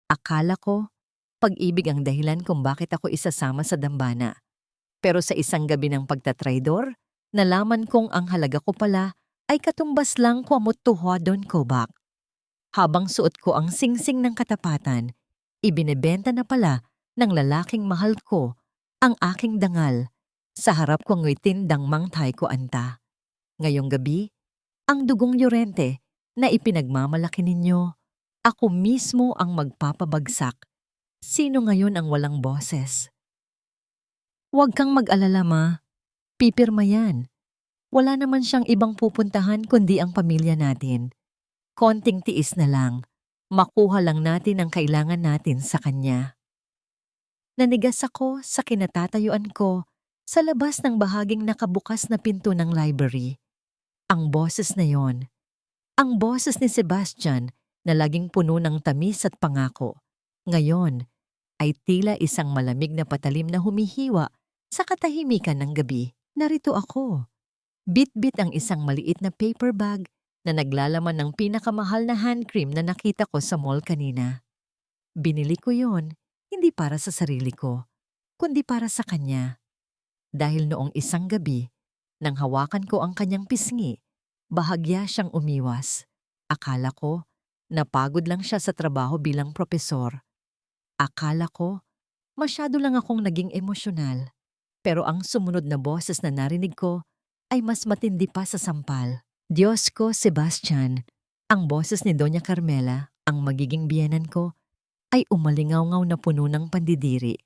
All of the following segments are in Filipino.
Akala ko, pag-ibig ang dahilan kung bakit ako isasama sa dambana. Pero sa isang gabi ng pagtatraydor, nalaman kong ang halaga ko pala ay katumbas lang kwamot tuhadon ko bak. Habang suot ko ang singsing ng katapatan, ibinebenta na pala ng lalaking mahal ko ang aking dangal. Sa harap ko ngo'y tindang mangtay ko anta. Ngayong gabi, ang dugong yorente na ipinagmamalaki ninyo, ako mismo ang magpapabagsak. Sino ngayon ang walang boses? Huwag kang mag-alala, ma. Pipirma yan. Wala naman siyang ibang pupuntahan kundi ang pamilya natin. Konting tiis na lang. Makuha lang natin ang kailangan natin sa kanya. Nanigas ako sa kinatatayuan ko sa labas ng bahaging nakabukas na pinto ng library. Ang boses na yon, ang boses ni Sebastian na laging puno ng tamis at pangako. Ngayon ay tila isang malamig na patalim na humihiwa sa katahimikan ng gabi. Narito ako. Bit-bit ang isang maliit na paper bag na naglalaman ng pinakamahal na hand cream na nakita ko sa mall kanina. Binili ko yon, hindi para sa sarili ko, kundi para sa kanya. Dahil noong isang gabi, nang hawakan ko ang kanyang pisngi, bahagya siyang umiwas. Akala ko, napagod lang siya sa trabaho bilang propesor. Akala ko, masyado lang akong naging emosyonal. Pero ang sumunod na boses na narinig ko ay mas matindi pa sa sampal. Diyos ko, Sebastian, ang boses ni Doña Carmela, ang magiging biyenan ko, ay umalingaw-ngaw na puno ng pandidiri.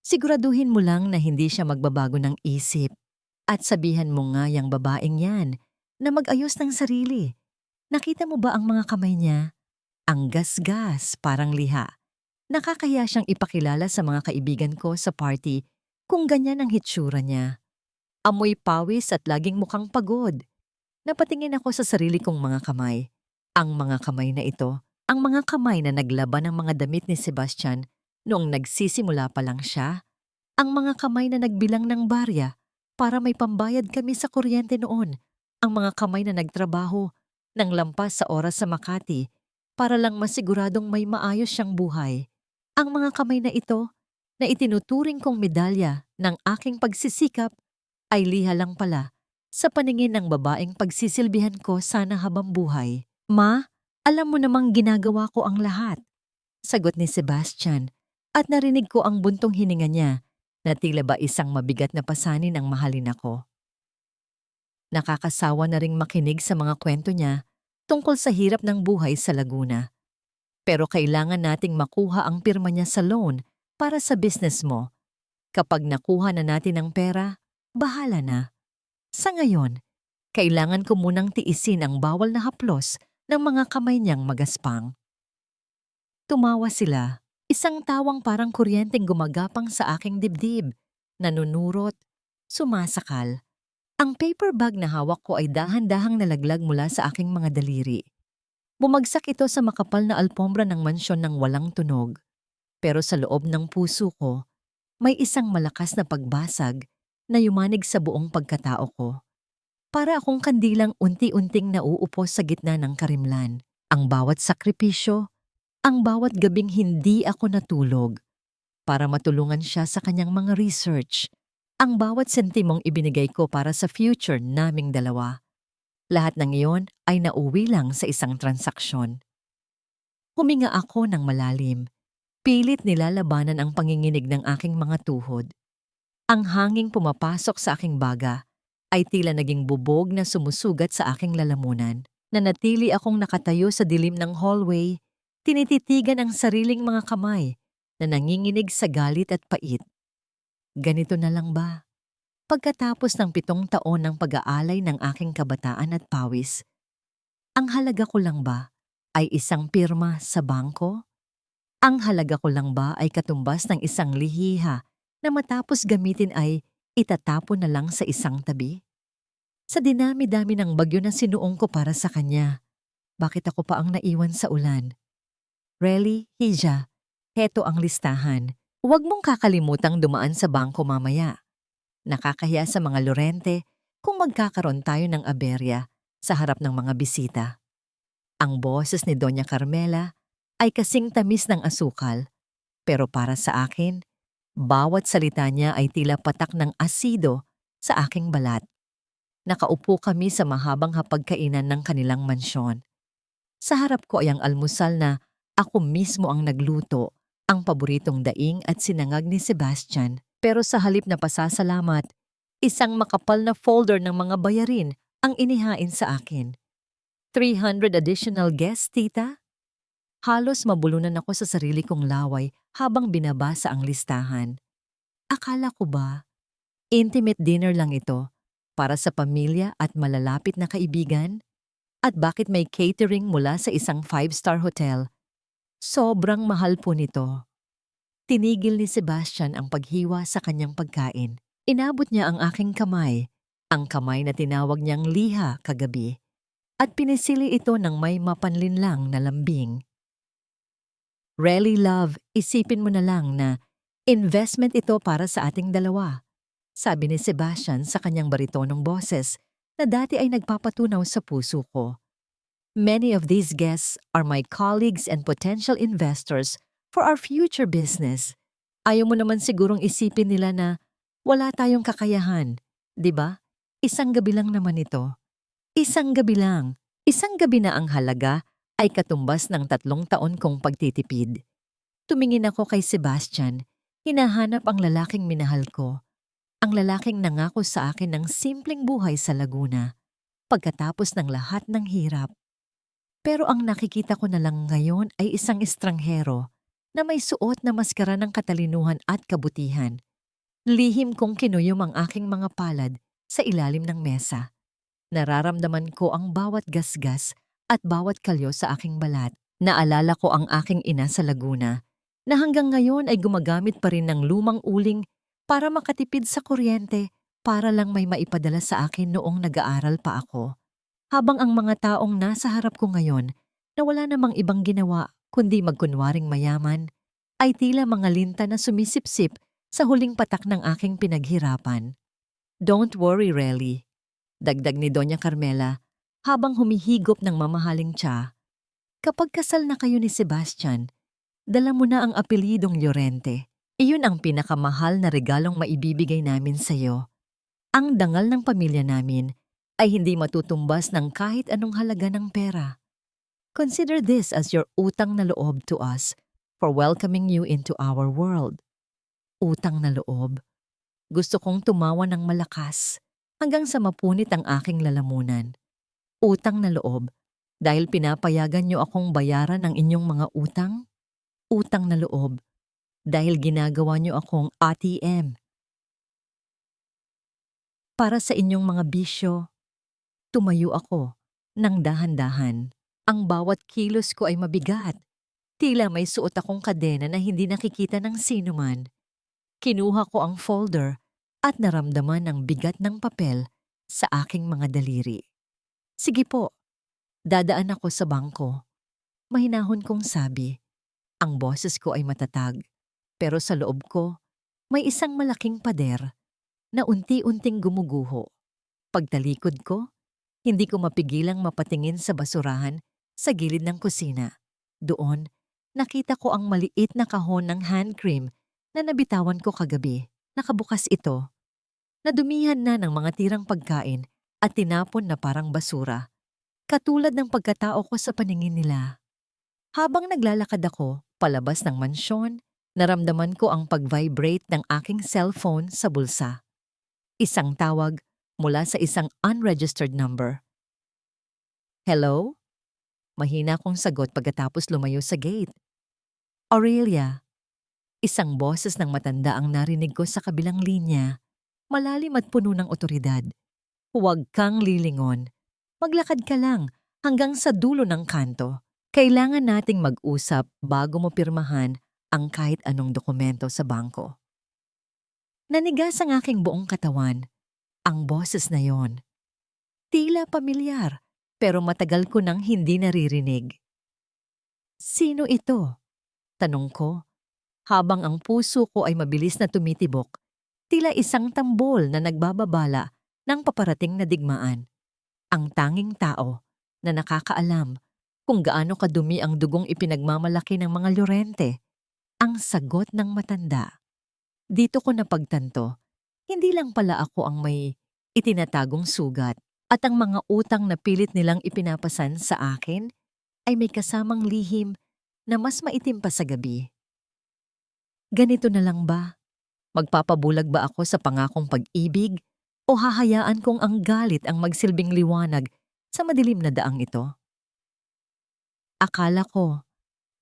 Siguraduhin mo lang na hindi siya magbabago ng isip at sabihan mo nga yang babaeng yan na mag-ayos ng sarili. Nakita mo ba ang mga kamay niya? Ang gasgas, parang liha. Nakakahiya siyang ipakilala sa mga kaibigan ko sa party kung ganyan ang hitsura niya. Amoy pawis at laging mukhang pagod. Napatingin ako sa sarili kong mga kamay. Ang mga kamay na ito, ang mga kamay na naglaban ng mga damit ni Sebastian noong nagsisimula pa lang siya. Ang mga kamay na nagbilang ng barya para may pambayad kami sa kuryente noon. Ang mga kamay na nagtrabaho ng lampas sa oras sa Makati para lang masiguradong may maayos siyang buhay. Ang mga kamay na ito na itinuturing kong medalya ng aking pagsisikap ay liha lang pala sa paningin ng babaeng pagsisilbihan ko sana habang buhay. Ma, alam mo namang ginagawa ko ang lahat. Sagot ni Sebastian at narinig ko ang buntong hininga niya na tila ba isang mabigat na pasanin ang mahalin ako. Nakakasawa na ring makinig sa mga kwento niya tungkol sa hirap ng buhay sa Laguna. Pero kailangan nating makuha ang pirma niya sa loan para sa business mo. Kapag nakuha na natin ang pera, bahala na. Sa ngayon, kailangan ko munang tiisin ang bawal na haplos ng mga kamay niyang magaspang. Tumawa sila, isang tawang parang kuryenteng gumagapang sa aking dibdib, nanunurot, sumasakal. Ang paper bag na hawak ko ay dahan-dahang nalaglag mula sa aking mga daliri. Bumagsak ito sa makapal na alpombra ng mansyon ng walang tunog. Pero sa loob ng puso ko, may isang malakas na pagbasag na yumanig sa buong pagkatao ko. Para akong kandilang unti-unting nauupo sa gitna ng karimlan. Ang bawat sakripisyo, ang bawat gabing hindi ako natulog para matulungan siya sa kanyang mga research, ang bawat sentimong ibinigay ko para sa future naming dalawa. Lahat ng iyon ay nauwi lang sa isang transaksyon. Huminga ako ng malalim. Pilit nilalabanan ang panginginig ng aking mga tuhod. Ang hanging pumapasok sa aking baga ay tila naging bubog na sumusugat sa aking lalamunan. Nanatili akong nakatayo sa dilim ng hallway, tinititigan ang sariling mga kamay na nanginginig sa galit at pait. Ganito na lang ba? Pagkatapos ng 7 taon ng pag-aalay ng aking kabataan at pawis, ang halaga ko lang ba ay isang pirma sa bangko? Ang halaga ko lang ba ay katumbas ng isang lihiha na matapos gamitin ay itatapon na lang sa isang tabi? Sa dinami-dami ng bagyo na sinuong ko para sa kanya, bakit ako pa ang naiwan sa ulan? Really, Hija, heto ang listahan. Huwag mong kakalimutang dumaan sa bangko mamaya. Nakakahiya sa mga Lorente kung magkakaroon tayo ng aberya sa harap ng mga bisita. Ang boses ni Doña Carmela ay kasing tamis ng asukal. Pero para sa akin, bawat salita niya ay tila patak ng asido sa aking balat. Nakaupo kami sa mahabang hapagkainan ng kanilang mansyon. Sa harap ko ay ang almusal na ako mismo ang nagluto, ang paboritong daing at sinangag ni Sebastian. Pero sa halip na pasasalamat, isang makapal na folder ng mga bayarin ang inihain sa akin. 300 additional guests, tita? Halos mabulunan ako sa sarili kong laway habang binabasa ang listahan. Akala ko ba, intimate dinner lang ito para sa pamilya at malalapit na kaibigan? At bakit may catering mula sa isang 5-star hotel? Sobrang mahal po nito. Tinigil ni Sebastian ang paghiwa sa kanyang pagkain. Inabot niya ang aking kamay, ang kamay na tinawag niyang liha kagabi, at pinisili ito ng may mapanlinlang na lambing. Really love, isipin mo na lang na investment ito para sa ating dalawa, sabi ni Sebastian sa kanyang baritonong boses na dati ay nagpapatunaw sa puso ko. Many of these guests are my colleagues and potential investors for our future business. Ayaw mo naman sigurong isipin nila na wala tayong kakayahan, di ba? Isang gabi lang naman ito. Isang gabi lang. Isang gabi na ang halaga ay katumbas ng 3 taon kong pagtitipid. Tumingin ako kay Sebastian, hinahanap ang lalaking minahal ko. Ang lalaking nangako sa akin ng simpleng buhay sa Laguna, pagkatapos ng lahat ng hirap. Pero ang nakikita ko na lang ngayon ay isang estranghero na may suot na maskara ng katalinuhan at kabutihan. Lihim kong kinuyom ang aking mga palad sa ilalim ng mesa. Nararamdaman ko ang bawat gasgas at bawat kalyo sa aking balat. Naalala ko ang aking ina sa Laguna na hanggang ngayon ay gumagamit pa rin ng lumang uling para makatipid sa kuryente para lang may maipadala sa akin noong nag-aaral pa ako. Habang ang mga taong nasa harap ko ngayon na wala namang ibang ginawa kundi magkunwaring mayaman, ay tila mga linta na sumisipsip sa huling patak ng aking pinaghirapan. Don't worry, Relly, dagdag ni Doña Carmela habang humihigop ng mamahaling tsa. Kapag kasal na kayo ni Sebastian, dala mo na ang apelyidong Llorente. Iyon ang pinakamahal na regalong maibibigay namin sa iyo. Ang dangal ng pamilya namin ay hindi matutumbas ng kahit anong halaga ng pera. Consider this as your utang na loob to us for welcoming you into our world. Utang na loob. Gusto kong tumawa ng malakas hanggang sa mapunit ang aking lalamunan. Utang na loob dahil pinapayagan niyo akong bayaran ang inyong mga utang. Utang na loob dahil ginagawa niyo akong ATM. Para sa inyong mga bisyo, tumayo ako ng dahan-dahan. Ang bawat kilos ko ay mabigat. Tila may suot akong kadena na hindi nakikita ng sinuman. Kinuha ko ang folder at naramdaman ang bigat ng papel sa aking mga daliri. Sige po, dadaan ako sa bangko. Mahinahon kong sabi. Ang boses ko ay matatag, pero sa loob ko, may isang malaking pader na unti-unting gumuguho. Pagtalikod ko, hindi ko mapigilang mapatingin sa basurahan sa gilid ng kusina. Doon, nakita ko ang maliit na kahon ng hand cream na nabitawan ko kagabi. Nakabukas ito. Nadumihan na ng mga tirang pagkain at tinapon na parang basura. Katulad ng pagkatao ko sa paningin nila. Habang naglalakad ako palabas ng mansyon, naramdaman ko ang pag-vibrate ng aking cellphone sa bulsa. Isang tawag mula sa isang unregistered number. Hello? Mahina kong sagot pagkatapos lumayo sa gate. Aurelia. Isang boses ng matanda ang narinig ko sa kabilang linya. Malalim at puno ng otoridad. Huwag kang lilingon. Maglakad ka lang hanggang sa dulo ng kanto. Kailangan nating mag-usap bago mo pirmahan ang kahit anong dokumento sa bangko. Nanigas ang aking buong katawan. Ang boses na yon. Tila pamilyar, pero matagal ko nang hindi naririnig. Sino ito? Tanong ko, habang ang puso ko ay mabilis na tumitibok, tila isang tambol na nagbababala ng paparating na digmaan. Ang tanging tao na nakakaalam kung gaano kadumi ang dugong ipinagmamalaki ng mga Llorente. Ang sagot ng matanda. Dito ko napagtanto, hindi lang pala ako ang may itinatagong sugat at ang mga utang na pilit nilang ipinapasan sa akin ay may kasamang lihim na mas maitim pa sa gabi. Ganito na lang ba? Magpapabulag ba ako sa pangakong pag-ibig o hahayaan kong ang galit ang magsilbing liwanag sa madilim na daang ito? Akala ko,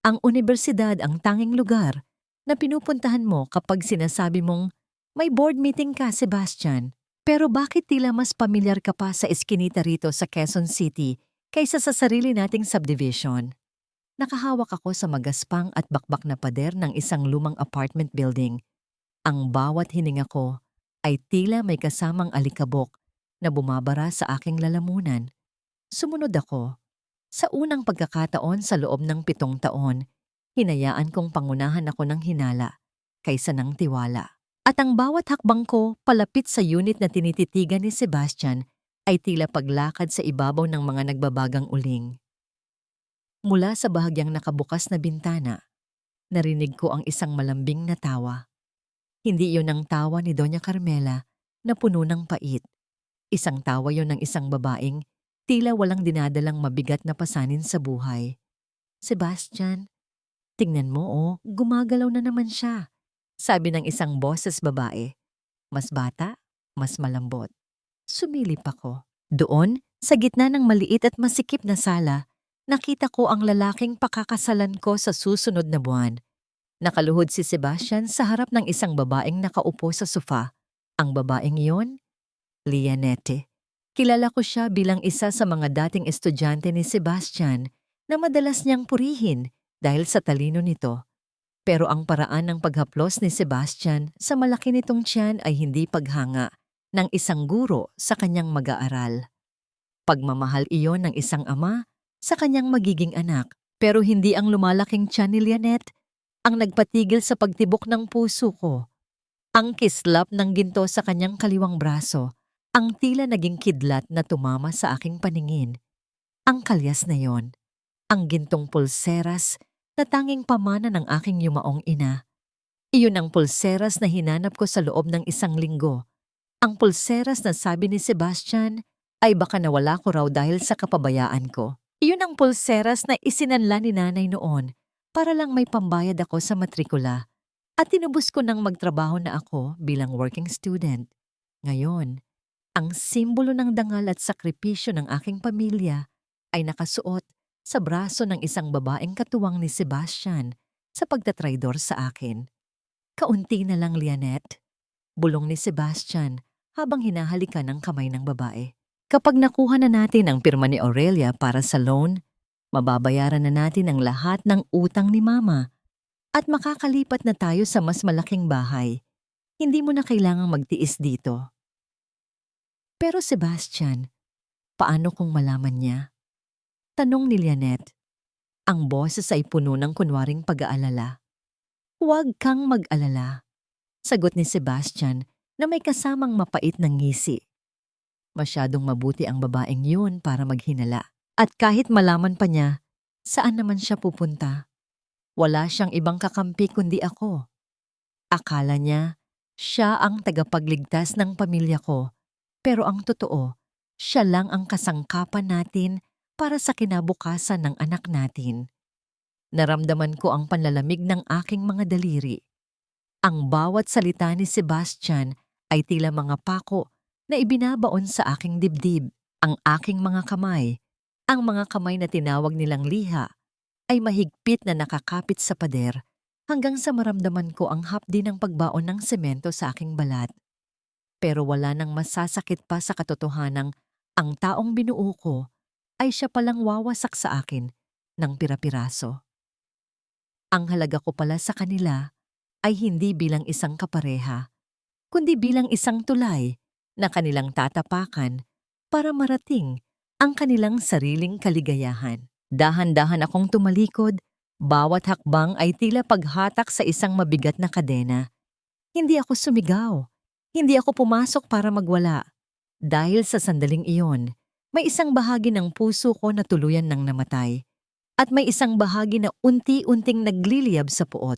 ang unibersidad ang tanging lugar na pinupuntahan mo kapag sinasabi mong may board meeting ka, Sebastian. Pero bakit tila mas pamilyar ka pa sa eskinita rito sa Quezon City kaysa sa sarili nating subdivision? Nakahawak ako sa magaspang at bakbak na pader ng isang lumang apartment building. Ang bawat hininga ko ay tila may kasamang alikabok na bumabara sa aking lalamunan. Sumunod ako. Sa unang pagkakataon sa loob ng 7 taon, hinayaan kong pangunahan ako ng hinala kaysa ng tiwala. At ang bawat hakbang ko palapit sa unit na tinititigan ni Sebastian ay tila paglakad sa ibabaw ng mga nagbabagang uling. Mula sa bahagyang nakabukas na bintana, narinig ko ang isang malambing na tawa. Hindi iyon ang tawa ni Doña Carmela na puno ng pait. Isang tawa yon ng isang babaeng tila walang dinadalang mabigat na pasanin sa buhay. Sebastian, tingnan mo gumagalaw na naman siya. Sabi ng isang boses babae. Mas bata, mas malambot. Sumilip ako. Doon, sa gitna ng maliit at masikip na sala, nakita ko ang lalaking pakakasalan ko sa susunod na buwan. Nakaluhod si Sebastian sa harap ng isang babaeng nakaupo sa sofa. Ang babaeng iyon? Lianette. Kilala ko siya bilang isa sa mga dating estudyante ni Sebastian na madalas niyang purihin dahil sa talino nito. Pero ang paraan ng paghaplos ni Sebastian sa malaki nitong tiyan ay hindi paghanga ng isang guro sa kanyang mag-aaral. Pagmamahal iyon ng isang ama sa kanyang magiging anak, pero hindi ang lumalaking tiyan ni Lianette ang nagpatigil sa pagtibok ng puso ko. Ang kislap ng ginto sa kanyang kaliwang braso, ang tila naging kidlat na tumama sa aking paningin. Ang kalyas na yon, ang gintong pulseras na tanging pamana ng aking yumaong ina. Iyon ang pulseras na hinanap ko sa loob ng 1 linggo. Ang pulseras na sabi ni Sebastian ay baka nawala ko raw dahil sa kapabayaan ko. Iyon ang pulseras na isinanla ni nanay noon para lang may pambayad ako sa matrikula at tinubos ko nang magtrabaho na ako bilang working student. Ngayon, ang simbolo ng dangal at sakripisyo ng aking pamilya ay nakasuot sa braso ng isang babaeng katuwang ni Sebastian sa pagtatraidor sa akin. Kaunti na lang, Lianette, bulong ni Sebastian habang hinahalikan ng kamay ng babae. Kapag nakuha na natin ang pirma ni Aurelia para sa loan, mababayaran na natin ang lahat ng utang ni Mama at makakalipat na tayo sa mas malaking bahay. Hindi mo na kailangang magtiis dito. Pero Sebastian, paano kung malaman niya? Tanong ni Lianette. Ang boses ay puno ng kunwaring pag-aalala. Huwag kang mag-alala. Sagot ni Sebastian na may kasamang mapait na ngisi. Masyadong mabuti ang babaeng yun para maghinala. At kahit malaman pa niya, saan naman siya pupunta? Wala siyang ibang kakampi kundi ako. Akala niya, siya ang tagapagligtas ng pamilya ko. Pero ang totoo, siya lang ang kasangkapan natin para sa kinabukasan ng anak natin. Naramdaman ko ang panlalamig ng aking mga daliri. Ang bawat salita ni Sebastian ay tila mga pako na ibinabaon sa aking dibdib. Ang aking mga kamay, ang mga kamay na tinawag nilang liha, ay mahigpit na nakakapit sa pader hanggang sa maramdaman ko ang hapdi ng pagbaon ng semento sa aking balat. Pero wala nang masasakit pa sa katotohanang ang taong binuo ko ay siya palang wawasak sa akin ng pira-piraso. Ang halaga ko pala sa kanila ay hindi bilang isang kapareha, kundi bilang isang tulay na kanilang tatapakan para marating ang kanilang sariling kaligayahan. Dahan-dahan akong tumalikod, bawat hakbang ay tila paghatak sa isang mabigat na kadena. Hindi ako sumigaw. Hindi ako pumasok para magwala. Dahil sa sandaling iyon, may isang bahagi ng puso ko na tuluyan ng namatay. at may isang bahagi na unti-unting nagliliyab sa puot.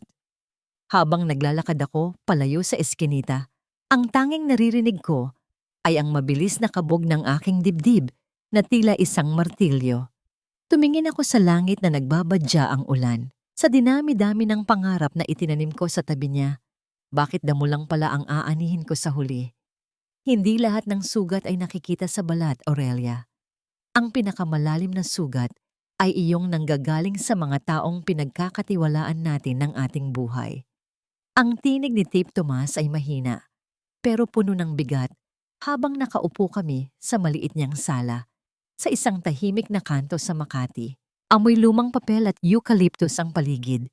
Habang naglalakad ako palayo sa eskinita, ang tanging naririnig ko ay ang mabilis na kabog ng aking dibdib na tila isang martilyo. Tumingin ako sa langit na nagbabadya ang ulan. Sa dinami-dami ng pangarap na itinanim ko sa tabi niya, bakit damo lang pala ang aanihin ko sa huli? Hindi lahat ng sugat ay nakikita sa balat, Aurelia. Ang pinakamalalim na sugat ay iyong nanggagaling sa mga taong pinagkakatiwalaan natin ng ating buhay. Ang tinig ni Tip Tomas ay mahina, pero puno ng bigat habang nakaupo kami sa maliit niyang sala sa isang tahimik na kanto sa Makati. Amoy lumang papel at eucalyptus ang paligid.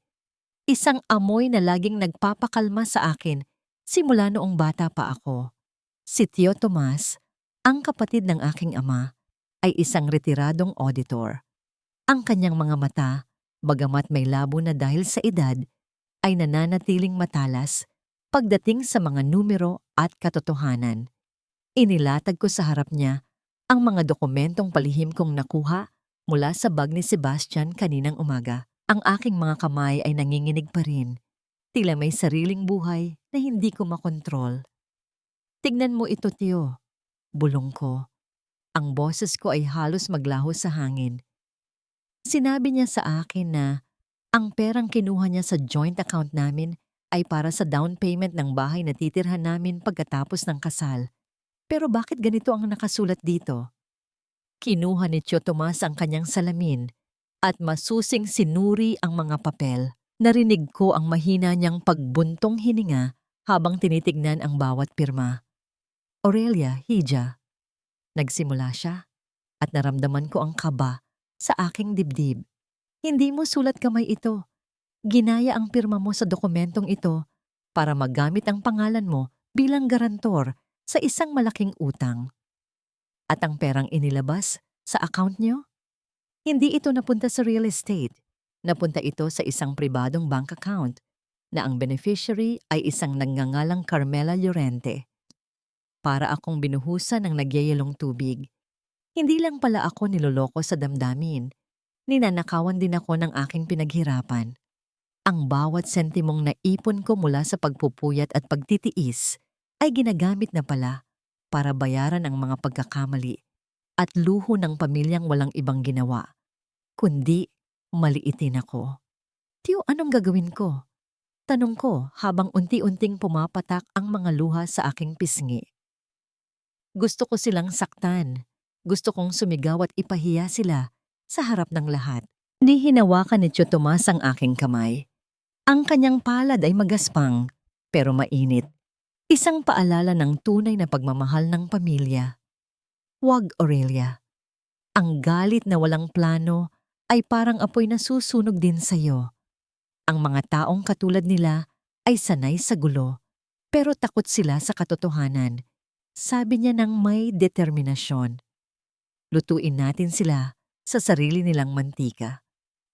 Isang amoy na laging nagpapakalma sa akin simula noong bata pa ako. Si Tio Tomas, ang kapatid ng aking ama, ay isang retiradong auditor. Ang kanyang mga mata, bagamat may labo na dahil sa edad, ay nananatiling matalas pagdating sa mga numero at katotohanan. Inilatag ko sa harap niya ang mga dokumentong palihim kong nakuha mula sa bag ni Sebastian kaninang umaga. Ang aking mga kamay ay nanginginig pa rin, tila may sariling buhay na hindi ko makontrol. Tignan mo ito, Tio. Bulong ko. Ang boses ko ay halos maglaho sa hangin. Sinabi niya sa akin na ang perang kinuha niya sa joint account namin ay para sa down payment ng bahay na titirhan namin pagkatapos ng kasal. Pero bakit ganito ang nakasulat dito? Kinuha ni Tio Tomas ang kanyang salamin at masusing sinuri ang mga papel. Narinig ko ang mahina niyang pagbuntong hininga habang tinitignan ang bawat pirma. Aurelia, Hija. Nagsimula siya at naramdaman ko ang kaba sa aking dibdib. Hindi mo sulat kamay ito. Ginaya ang pirma mo sa dokumentong ito para magamit ang pangalan mo bilang garantor sa isang malaking utang. At ang perang inilabas sa account niyo? Hindi ito napunta sa real estate. Napunta ito sa isang pribadong bank account na ang beneficiary ay isang nagngangalang Carmela Llorente. Para akong binuhusan ng nagyayalong tubig. Hindi lang pala ako niloloko sa damdamin. Ninanakawan din ako ng aking pinaghirapan. Ang bawat sentimong naipon ko mula sa pagpupuyat at pagtitiis ay ginagamit na pala para bayaran ang mga pagkakamali at luho ng pamilyang walang ibang ginawa, kundi maliitin ako. Tiyo, anong gagawin ko? Tanong ko habang unti-unting pumapatak ang mga luha sa aking pisngi. Gusto ko silang saktan. Gusto kong sumigaw at ipahiya sila sa harap ng lahat. Di hinawakan ni Tio Tomas ang aking kamay. Ang kanyang palad ay magaspang, pero mainit. Isang paalala ng tunay na pagmamahal ng pamilya. Huwag, Aurelia. Ang galit na walang plano ay parang apoy na susunog din sa'yo. Ang mga taong katulad nila ay sanay sa gulo, pero takot sila sa katotohanan. Sabi niya ng may determinasyon. Lutuin natin sila sa sarili nilang mantika.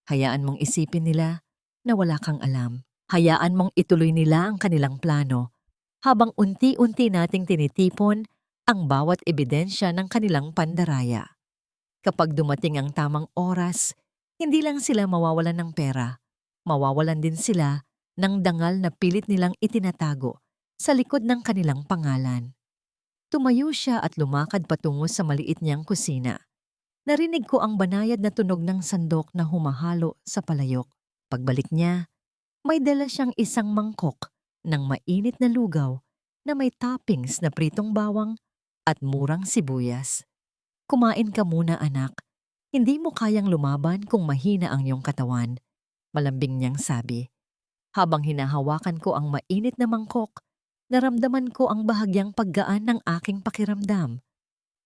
Hayaan mong isipin nila na wala kang alam. Hayaan mong ituloy nila ang kanilang plano habang unti-unti nating tinitipon ang bawat ebidensya ng kanilang pandaraya. Kapag dumating ang tamang oras, hindi lang sila mawawalan ng pera, mawawalan din sila ng dangal na pilit nilang itinatago sa likod ng kanilang pangalan. Tumayo siya at lumakad patungo sa maliit niyang kusina. Narinig ko ang banayad na tunog ng sandok na humahalo sa palayok. Pagbalik niya, may dala siyang isang mangkok ng mainit na lugaw na may toppings na pritong bawang at murang sibuyas. Kumain ka muna, anak. Hindi mo kayang lumaban kung mahina ang iyong katawan, malambing niyang sabi. Habang hinahawakan ko ang mainit na mangkok, naramdaman ko ang bahagyang paggaan ng aking pakiramdam.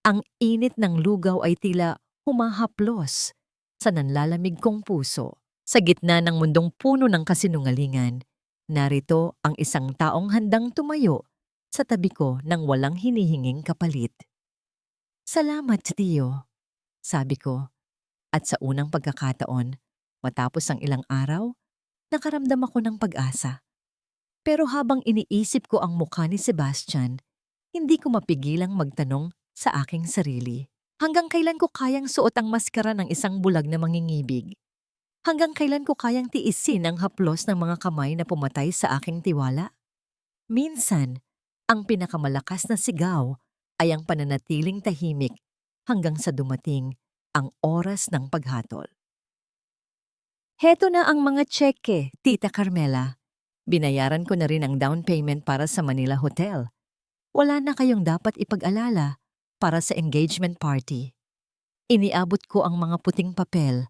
Ang init ng lugaw ay tila humahaplos sa nanlalamig kong puso. Sa gitna ng mundong puno ng kasinungalingan, narito ang isang taong handang tumayo sa tabi ko nang walang hinihinging kapalit. Salamat, Tio, sabi ko. At sa unang pagkakataon, matapos ang ilang araw, nakaramdam ako ng pag-asa. Pero habang iniisip ko ang mukha ni Sebastian, hindi ko mapigilang magtanong sa aking sarili. Hanggang kailan ko kayang suot ang maskara ng isang bulag na mangingibig? Hanggang kailan ko kayang tiisin ang haplos ng mga kamay na pumatay sa aking tiwala? Minsan, ang pinakamalakas na sigaw ay ang pananatiling tahimik hanggang sa dumating ang oras ng paghatol. Heto na ang mga tseke, Tita Carmela. Binayaran ko na rin ang down payment para sa Manila Hotel. Wala na kayong dapat ipag-alala para sa engagement party. Iniabot ko ang mga puting papel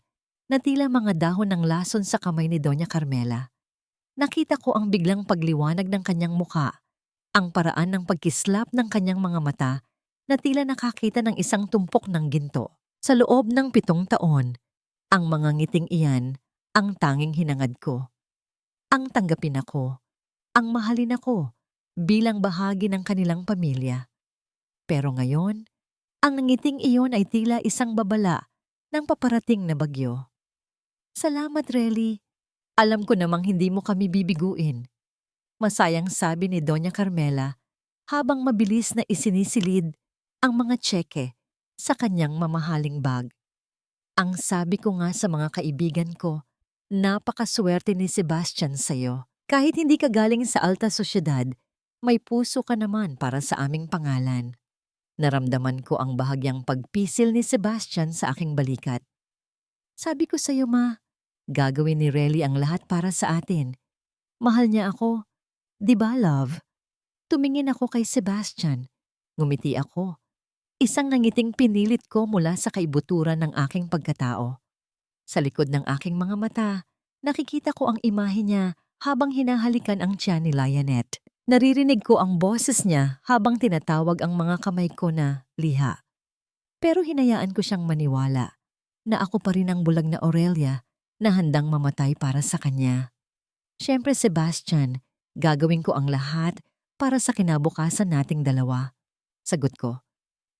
na tila mga dahon ng lason sa kamay ni Doña Carmela. Nakita ko ang biglang pagliwanag ng kanyang muka, ang paraan ng pagkislap ng kanyang mga mata na tila nakakita ng isang tumpok ng ginto. Sa loob ng 7 taon, ang mga ngiting iyan ang tanging hinangad ko. Ang tanggapin ako, ang mahalin ako bilang bahagi ng kanilang pamilya. Pero ngayon, ang ngiting iyon ay tila isang babala ng paparating na bagyo. Salamat, Relly. Alam ko namang hindi mo kami bibiguin. Masayang sabi ni Doña Carmela habang mabilis na isinisilid ang mga tseke sa kanyang mamahaling bag. Ang sabi ko nga sa mga kaibigan ko, napakaswerte ni Sebastian sa'yo. Kahit hindi ka galing sa alta sosyedad, may puso ka naman para sa aming pangalan. Naramdaman ko ang bahagyang pagpisil ni Sebastian sa aking balikat. Sabi ko sa'yo, Ma, gagawin ni Relly ang lahat para sa atin. Mahal niya ako. Di ba, love? Tumingin ako kay Sebastian. Ngumiti ako. Isang nangiting pinilit ko mula sa kaibuturan ng aking pagkatao. Sa likod ng aking mga mata, nakikita ko ang imahe niya habang hinahalikan ang tiyan ni Lionette. Naririnig ko ang boses niya habang tinatawag ang mga kamay ko na liha. Pero hinayaan ko siyang maniwala na ako pa rin ang bulag na Aurelia na handang mamatay para sa kanya. Siyempre, Sebastian, gagawin ko ang lahat para sa kinabukasan nating dalawa. Sagot ko.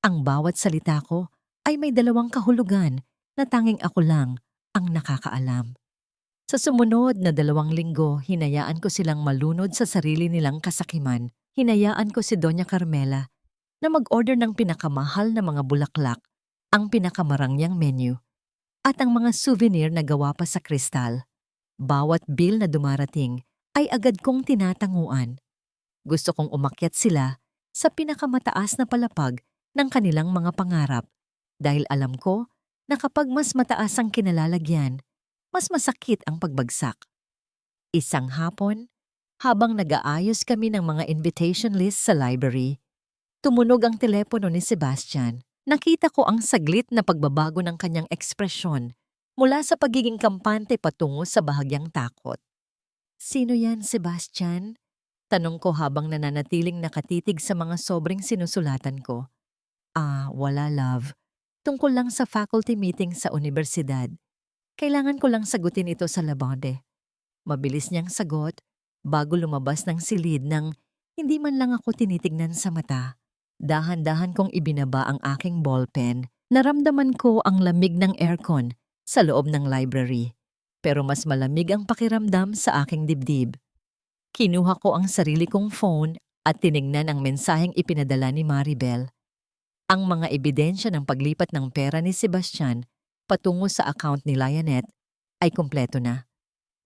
Ang bawat salita ko ay may dalawang kahulugan na tanging ako lang ang nakakaalam. Sa sumunod na 2 linggo, hinayaan ko silang malunod sa sarili nilang kasakiman. Hinayaan ko si Doña Carmela na mag-order ng pinakamahal na mga bulaklak, ang pinakamarangyang menu, at ang mga souvenir na gawa pa sa kristal. Bawat bill na dumarating ay agad kong tinatanguan. Gusto kong umakyat sila sa pinakamataas na palapag ng kanilang mga pangarap dahil alam ko na kapag mas mataas ang kinalalagyan, mas masakit ang pagbagsak. Isang hapon, habang nag-aayos kami ng mga invitation list sa library, tumunog ang telepono ni Sebastian. Nakita ko ang saglit na pagbabago ng kanyang ekspresyon mula sa pagiging kampante patungo sa bahagyang takot. Sino yan, Sebastian? Tanong ko habang nananatiling nakatitig sa mga sobrang sinusulatan ko. Wala, love. Tungkol lang sa faculty meeting sa universidad. Kailangan ko lang sagutin ito sa labande. Mabilis niyang sagot bago lumabas ng silid nang hindi man lang ako tinitignan sa mata. Dahan-dahan kong ibinaba ang aking ballpen. Naramdaman ko ang lamig ng aircon sa loob ng library. Pero mas malamig ang pakiramdam sa aking dibdib. Kinuha ko ang sarili kong phone at tinignan ang mensaheng ipinadala ni Maribel. Ang mga ebidensya ng paglipat ng pera ni Sebastian patungo sa account ni Lionette ay kumpleto na.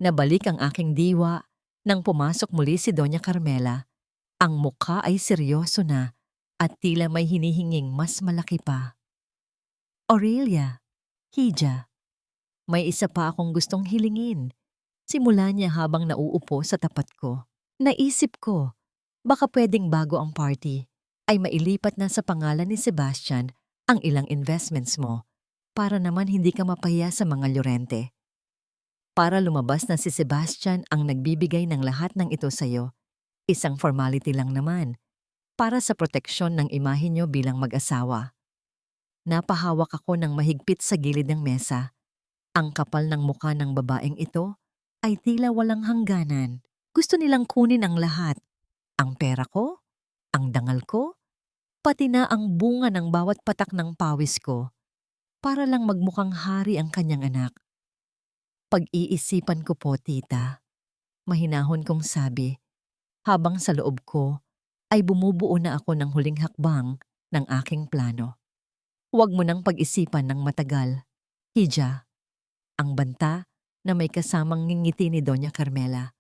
Nabalik ang aking diwa nang pumasok muli si Doña Carmela. Ang mukha ay seryoso na at tila may hinihinging mas malaki pa. Aurelia, Hija, may isa pa akong gustong hilingin. Simula niya habang nauupo sa tapat ko. Naisip ko, baka pwedeng bago ang party ay mailipat na sa pangalan ni Sebastian ang ilang investments mo para naman hindi ka mapahiya sa mga Llorente. Para lumabas na si Sebastian ang nagbibigay ng lahat ng ito sa'yo, isang formality lang naman para sa proteksyon ng imahe niyo bilang mag-asawa. Napahawak ako ng mahigpit sa gilid ng mesa. Ang kapal ng mukha ng babaeng ito ay tila walang hangganan. Gusto nilang kunin ang lahat. Ang pera ko, ang dangal ko, pati na ang bunga ng bawat patak ng pawis ko para lang magmukhang hari ang kanyang anak. Pag-iisipan ko po, tita. Mahinahon kong sabi, habang sa loob ko ay bumubuo na ako ng huling hakbang ng aking plano. Huwag mo nang pag-isipan ng matagal. Hija, ang banta na may kasamang ngingiti ni Doña Carmela.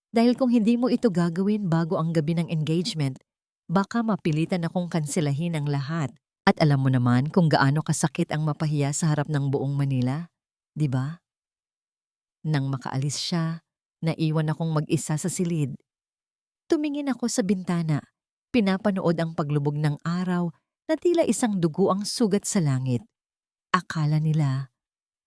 Dahil kung hindi mo ito gagawin bago ang gabi ng engagement, baka mapilitan akong kanselahin ang lahat. At alam mo naman kung gaano kasakit ang mapahiya sa harap ng buong Manila, di ba? Nang makaalis siya, naiwan akong mag-isa sa silid. Tumingin ako sa bintana, pinapanood ang paglubog ng araw na tila isang dugo ang sugat sa langit. Akala nila,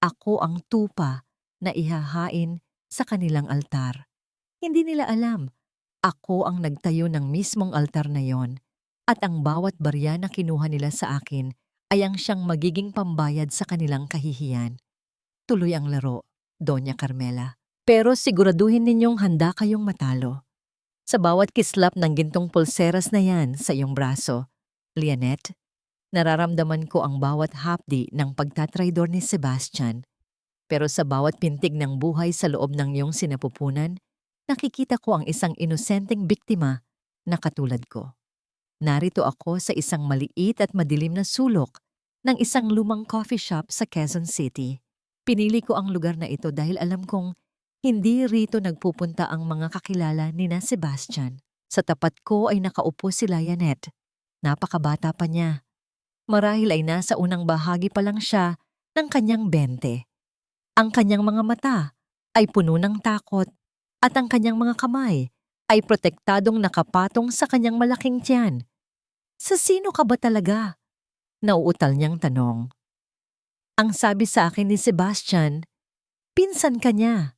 ako ang tupa na ihahain sa kanilang altar. Hindi nila alam, ako ang nagtayo ng mismong altar na yon at ang bawat barya na kinuha nila sa akin ay ang siyang magiging pambayad sa kanilang kahihiyan. Tuloy ang laro, Doña Carmela. Pero siguraduhin ninyong handa kayong matalo. Sa bawat kislap ng gintong pulseras na yan sa iyong braso, Lianet, nararamdaman ko ang bawat hapdi ng pagtatraidor ni Sebastian. Pero sa bawat pintig ng buhay sa loob ng iyong sinapupunan, nakikita ko ang isang inosenteng biktima na katulad ko. Narito ako sa isang maliit at madilim na sulok ng isang lumang coffee shop sa Quezon City. Pinili ko ang lugar na ito dahil alam kong hindi rito nagpupunta ang mga kakilala ni na Sebastian. Sa tapat ko ay nakaupo si Lianet. Napakabata pa niya. Marahil ay nasa unang bahagi pa lang siya ng kanyang 20. Ang kanyang mga mata ay puno ng takot at ang kanyang mga kamay ay protektadong nakapatong sa kanyang malaking tiyan. Sa sino ka ba talaga? Nauutal niyang tanong. Ang sabi sa akin ni Sebastian, pinsan ka niya.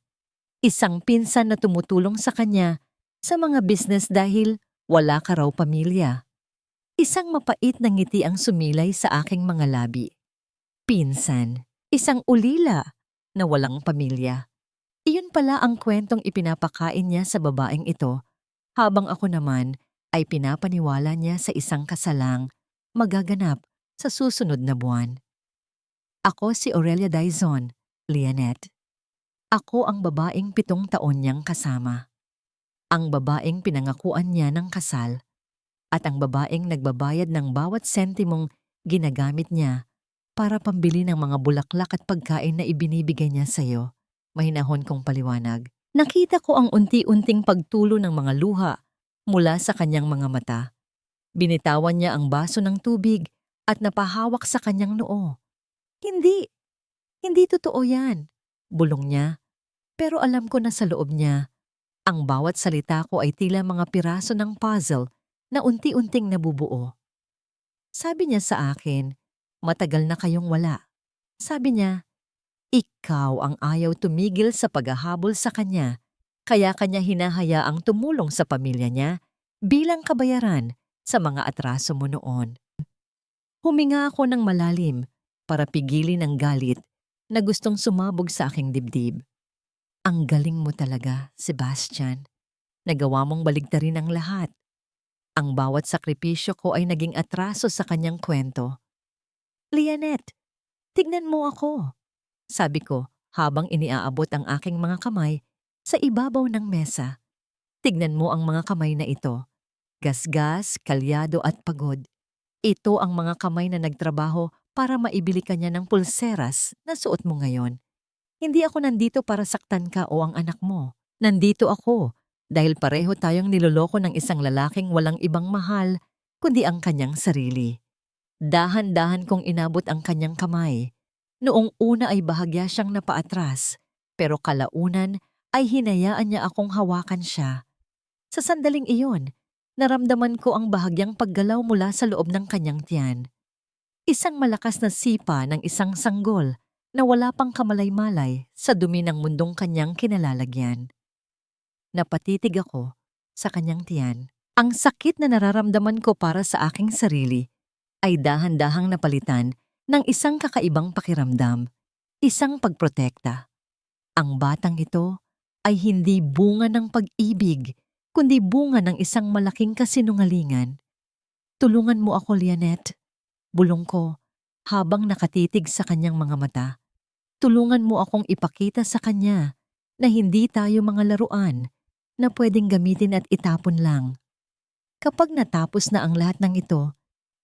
Isang pinsan na tumutulong sa kanya sa mga business dahil wala ka raw pamilya. Isang mapait na ngiti ang sumilay sa aking mga labi. Pinsan, isang ulila na walang pamilya. Iyon pala ang kwentong ipinapakain niya sa babaeng ito, habang ako naman ay pinapaniwala niya sa isang kasalang magaganap sa susunod na buwan. Ako si Aurelia Daizon, Lianet. Ako ang babaeng 7 taon niyang kasama. Ang babaeng pinangakuan niya ng kasal at ang babaeng nagbabayad ng bawat sentimong ginagamit niya para pambili ng mga bulaklak at pagkain na ibinibigay niya sa iyo. Mahinahon kong paliwanag. Nakita ko ang unti-unting pagtulo ng mga luha mula sa kanyang mga mata. Binitawan niya ang baso ng tubig at napahawak sa kanyang noo. Hindi totoo yan, bulong niya. Pero alam ko na sa loob niya, ang bawat salita ko ay tila mga piraso ng puzzle na unti-unting nabubuo. Sabi niya sa akin, matagal na kayong wala. Sabi niya, ikaw ang ayaw tumigil sa paghahabol sa kanya, kaya kanya hinahayaang tumulong sa pamilya niya bilang kabayaran sa mga atraso mo noon. Huminga ako ng malalim para pigilin ang galit na gustong sumabog sa aking dibdib. Ang galing mo talaga, Sebastian. Nagawa mong baligtarin ang lahat. Ang bawat sakripisyo ko ay naging atraso sa kanyang kwento. Lianet, tignan mo ako, sabi ko habang iniaabot ang aking mga kamay sa ibabaw ng mesa. Tignan mo ang mga kamay na ito. Gasgas, kalyado at pagod. Ito ang mga kamay na nagtrabaho para maibili ka niya ng pulseras na suot mo ngayon. Hindi ako nandito para saktan ka o ang anak mo. Nandito ako dahil pareho tayong niloloko ng isang lalaking walang ibang mahal kundi ang kanyang sarili. Dahan-dahan kong inabot ang kanyang kamay. Noong una ay bahagya siyang napaatras, pero kalaunan ay hinayaan niya akong hawakan siya. Sa sandaling iyon, naramdaman ko ang bahagyang paggalaw mula sa loob ng kanyang tiyan. Isang malakas na sipa ng isang sanggol na wala pang kamalay-malay sa dumi ng mundong kanyang kinalalagyan. Napatitig ako sa kanyang tiyan. Ang sakit na nararamdaman ko para sa aking sarili ay dahan-dahang napalitan ng isang kakaibang pakiramdam, isang pagprotekta. Ang batang ito ay hindi bunga ng pag-ibig, kundi bunga ng isang malaking kasinungalingan. Tulungan mo ako, Lianet. Bulong ko habang nakatitig sa kanyang mga mata. Tulungan mo akong ipakita sa kanya na hindi tayo mga laruan na pwedeng gamitin at itapon lang. Kapag natapos na ang lahat ng ito,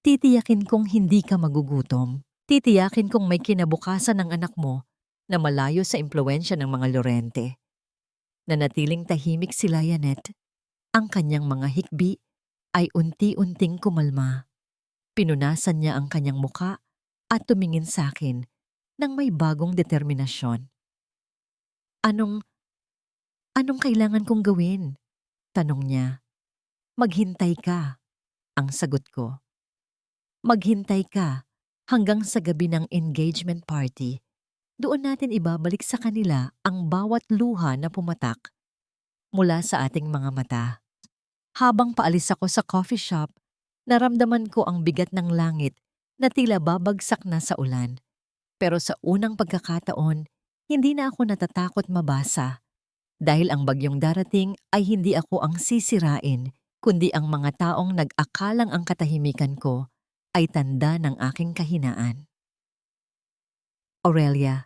titiyakin kong hindi ka magugutom. Titiyakin kong may kinabukasan ng anak mo na malayo sa impluwensya ng mga Lorente. Nanatiling tahimik si Lionette. Ang kanyang mga hikbi ay unti-unting kumalma. Pinunasan niya ang kanyang muka at tumingin sa akin ng may bagong determinasyon. Anong kailangan kong gawin? Tanong niya. Maghintay ka, ang sagot ko. Maghintay ka hanggang sa gabi ng engagement party. Doon natin ibabalik sa kanila ang bawat luha na pumatak mula sa ating mga mata. Habang paalis ako sa coffee shop, naramdaman ko ang bigat ng langit na tila babagsak na sa ulan. Pero sa unang pagkakataon, hindi na ako natatakot mabasa. Dahil ang bagyong darating ay hindi ako ang sisirain, kundi ang mga taong nag-akalang ang katahimikan ko ay tanda ng aking kahinaan. Aurelia,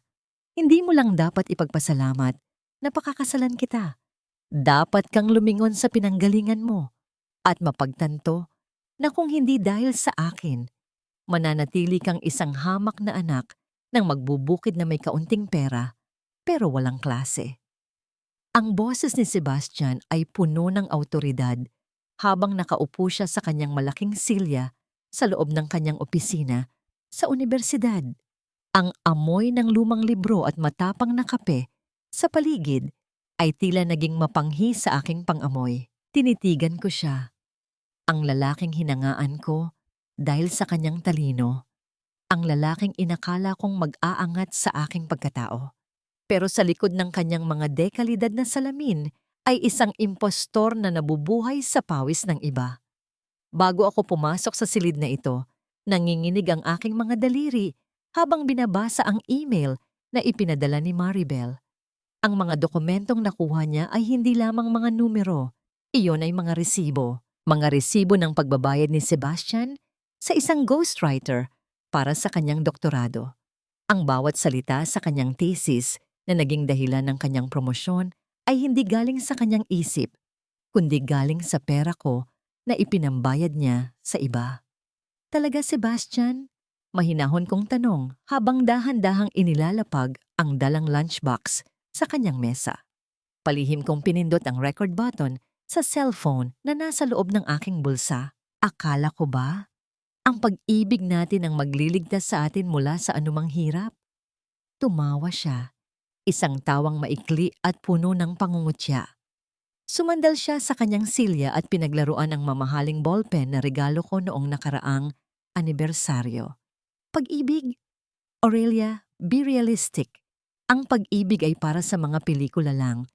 hindi mo lang dapat ipagpasalamat na pakakasalan kita. Dapat kang lumingon sa pinanggalingan mo at mapagtanto na kung hindi dahil sa akin, mananatili kang isang hamak na anak ng magbubukid na may kaunting pera pero walang klase. Ang boses ni Sebastian ay puno ng awtoridad habang nakaupo siya sa kanyang malaking silya sa loob ng kanyang opisina sa universidad. Ang amoy ng lumang libro at matapang na kape sa paligid ay tila naging mapanghi sa aking pangamoy. Tinitigan ko siya. Ang lalaking hinangaan ko dahil sa kanyang talino. Ang lalaking inakala kong mag-aangat sa aking pagkatao. Pero sa likod ng kanyang mga dekalidad na salamin ay isang impostor na nabubuhay sa pawis ng iba. Bago ako pumasok sa silid na ito, nanginginig ang aking mga daliri habang binabasa ang email na ipinadala ni Maribel. Ang mga dokumentong nakuha niya ay hindi lamang mga numero. Iyon ay mga resibo. Mga resibo ng pagbabayad ni Sebastian sa isang ghostwriter para sa kanyang doktorado. Ang bawat salita sa kanyang thesis na naging dahilan ng kanyang promosyon ay hindi galing sa kanyang isip, kundi galing sa pera ko na ipinambayad niya sa iba. Talaga, Sebastian? Mahinahon kong tanong habang dahan-dahang inilalapag ang dalang lunchbox sa kanyang mesa. Palihim kong pinindot ang record button sa cellphone na nasa loob ng aking bulsa. Akala ko ba ang pag-ibig natin ang magliligtas sa atin mula sa anumang hirap? Tumawa siya. Isang tawang maikli at puno ng pangungutya. Sumandal siya sa kanyang silya at pinaglaruan ang mamahaling ballpen na regalo ko noong nakaraang anibersaryo. Pag-ibig? Aurelia, be realistic. Ang pag-ibig ay para sa mga pelikula lang.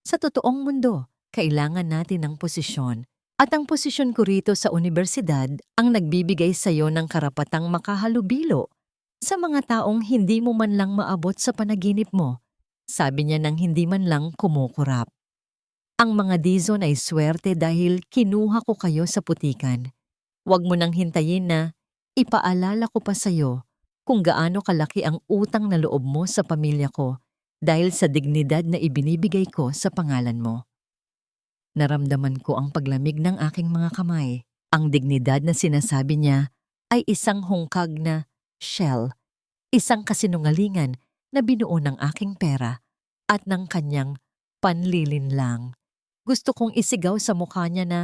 Sa totoong mundo, kailangan natin ng posisyon. At ang posisyon ko rito sa universidad ang nagbibigay sa iyo ng karapatang makahalubilo sa mga taong hindi mo man lang maabot sa panaginip mo. Sabi niya nang hindi man lang kumukurap. Ang mga Dizon ay swerte dahil kinuha ko kayo sa putikan. Huwag mo nang hintayin na ipaalala ko pa sa'yo kung gaano kalaki ang utang na loob mo sa pamilya ko dahil sa dignidad na ibinibigay ko sa pangalan mo. Naramdaman ko ang paglamig ng aking mga kamay. Ang dignidad na sinasabi niya ay isang hungkag na shell, isang kasinungalingan na binuo ng aking pera at ng kanyang panlilinlang. Gusto kong isigaw sa mukha niya na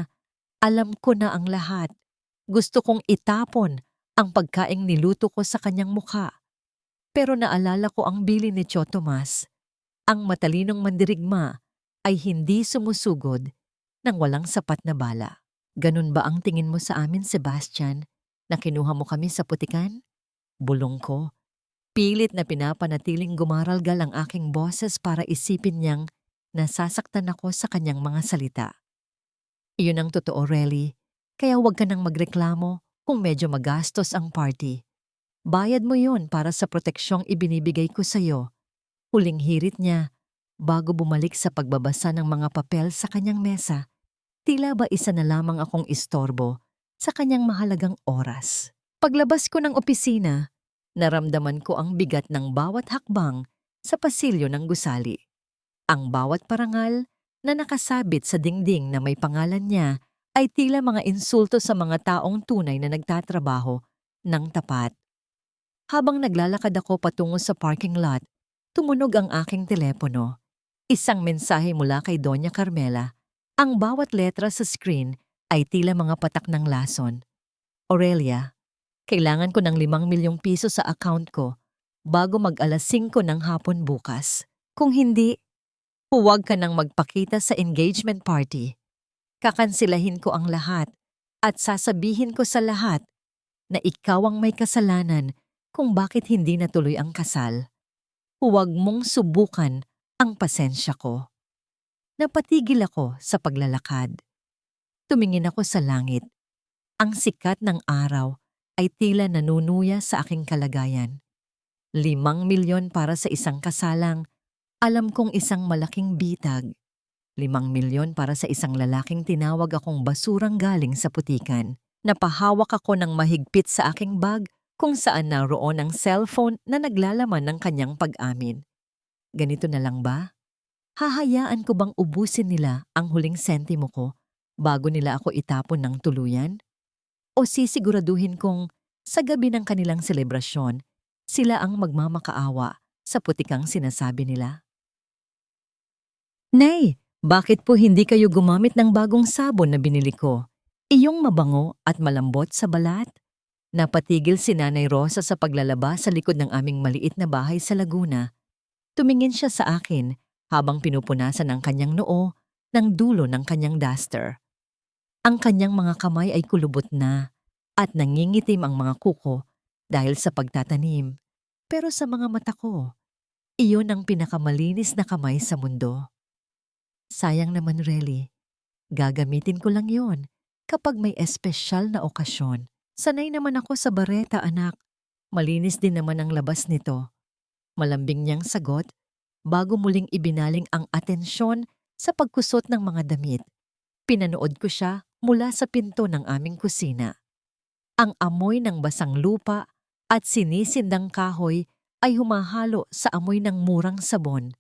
alam ko na ang lahat. Gusto kong itapon ang pagkaing niluto ko sa kanyang mukha. Pero naalala ko ang bilin ni Tio Tomas. Ang matalinong mandirigma ay hindi sumusugod nang walang sapat na bala. Ganun ba ang tingin mo sa amin, Sebastian, na kinuha mo kami sa putikan? Bulong ko. Pilit na pinapanatiling gumaralgal ang aking boses para isipin niyang nasasaktan ako sa kanyang mga salita. Iyon ang totoo, Relly. Kaya huwag ka nang magreklamo kung medyo magastos ang party. Bayad mo yon para sa proteksyong ibinibigay ko sa'yo. Huling hirit niya, bago bumalik sa pagbabasa ng mga papel sa kanyang mesa, tila ba isa na lamang akong istorbo sa kanyang mahalagang oras. Paglabas ko ng opisina, naramdaman ko ang bigat ng bawat hakbang sa pasilyo ng gusali. Ang bawat parangal na nakasabit sa dingding na may pangalan niya ay tila mga insulto sa mga taong tunay na nagtatrabaho ng tapat. Habang naglalakad ako patungo sa parking lot, Tumunog ang aking telepono. Isang mensahe mula kay Doña Carmela. Ang bawat letra sa screen ay tila mga patak ng lason. Aurelia, kailangan ko ng 5 milyong piso sa account ko bago mag-alas 5 ng hapon bukas. Kung hindi, huwag ka nang magpakita sa engagement party. Kakansilahin ko ang lahat at sasabihin ko sa lahat na ikaw ang may kasalanan kung bakit hindi natuloy ang kasal. Huwag mong subukan ang pasensya ko. Napatigil ako sa paglalakad. Tumingin ako sa langit. Ang sikat ng araw ay tila nanunuya sa aking kalagayan. 5 milyon para sa isang kasalang, alam kong isang malaking bitag. 5 milyon para sa isang lalaking tinawag akong basurang galing sa putikan. Napahawak ako ng mahigpit sa aking bag kung saan naroon ang cellphone na naglalaman ng kanyang pag-amin. Ganito na lang ba? Hahayaan ko bang ubusin nila ang huling sentimo ko bago nila ako itapon ng tuluyan? O sisiguraduhin kong sa gabi ng kanilang selebrasyon, sila ang magmamakaawa sa putikang sinasabi nila? Nay, bakit po hindi kayo gumamit ng bagong sabon na binili ko? Iyong mabango at malambot sa balat? Napatigil si Nanay Rosa sa paglalaba sa likod ng aming maliit na bahay sa Laguna. Tumingin siya sa akin habang pinupunasan ang kanyang noo ng dulo ng kanyang duster. Ang kanyang mga kamay ay kulubot na at nangingitim ang mga kuko dahil sa pagtatanim. Pero sa mga mata ko, iyon ang pinakamalinis na kamay sa mundo. Sayang naman, Relly. Gagamitin ko lang yon kapag may espesyal na okasyon. Sanay naman ako sa bareta, anak. Malinis din naman ang labas nito. Malambing niyang sagot bago muling ibinaling ang atensyon sa pagkusot ng mga damit. Pinanood ko siya mula sa pinto ng aming kusina. Ang amoy ng basang lupa at sinisindang kahoy ay humahalo sa amoy ng murang sabon.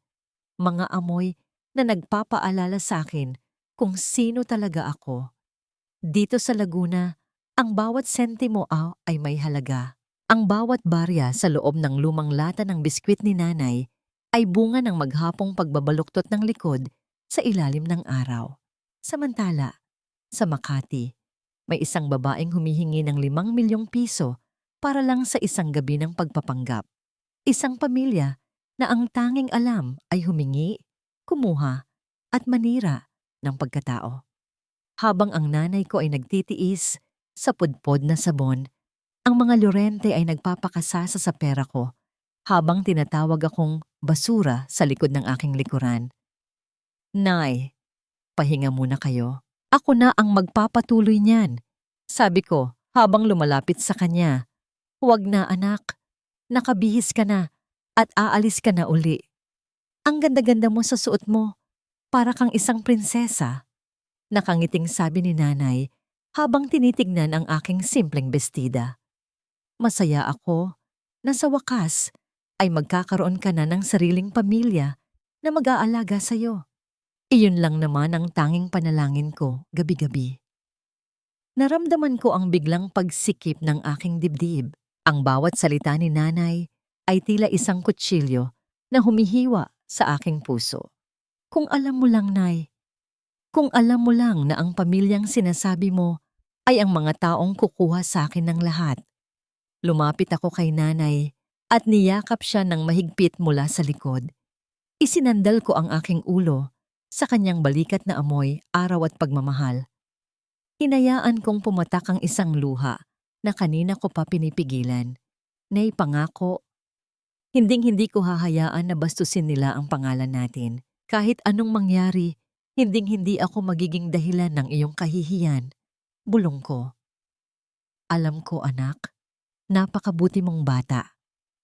Mga amoy na nagpapaalala sa akin kung sino talaga ako. Dito sa Laguna, ang bawat sentimo ay may halaga. Ang bawat barya sa loob ng lumang lata ng biskwit ni Nanay ay bunga ng maghapong pagbabaluktot ng likod sa ilalim ng araw. Samantala, sa Makati, may isang babaeng humihingi ng 5 milyong piso para lang sa isang gabi ng pagpapanggap. Isang pamilya na ang tanging alam ay humingi, kumuha, at manira ng pagkatao. Habang ang nanay ko ay nagtitiis sa pudpod na sabon, ang mga Llorente ay nagpapakasasa sa pera ko habang tinatawag akong basura sa likod ng aking likuran. Nay, pahinga muna kayo. Ako na ang magpapatuloy niyan. Sabi ko habang lumalapit sa kanya. Huwag na, anak. Nakabihis ka na at aalis ka na uli. Ang ganda-ganda mo sa suot mo. Para kang isang prinsesa. Nakangiting sabi ni Nanay habang tinitignan ang aking simpleng bestida. Masaya ako na sa wakas ay magkakaroon ka na ng sariling pamilya na mag-aalaga sa'yo. Iyon lang naman ang tanging panalangin ko gabi-gabi. Naramdaman ko ang biglang pagsikip ng aking dibdib. Ang bawat salita ni Nanay ay tila isang kutsilyo na humihiwa sa aking puso. Kung alam mo lang, Nay, kung alam mo lang na ang pamilyang sinasabi mo ay ang mga taong kukuha sa akin ng lahat. Lumapit ako kay Nanay at niyakap siya ng mahigpit mula sa likod. Isinandal ko ang aking ulo sa kanyang balikat na amoy, araw at pagmamahal. Hinayaan kong pumatak ang isang luha na kanina ko pa pinipigilan. Nay, pangako, hinding-hindi ko hahayaan na bastusin nila ang pangalan natin. Kahit anong mangyari, hinding-hindi ako magiging dahilan ng iyong kahihiyan. Bulong ko. Alam ko, anak, napakabuti mong bata.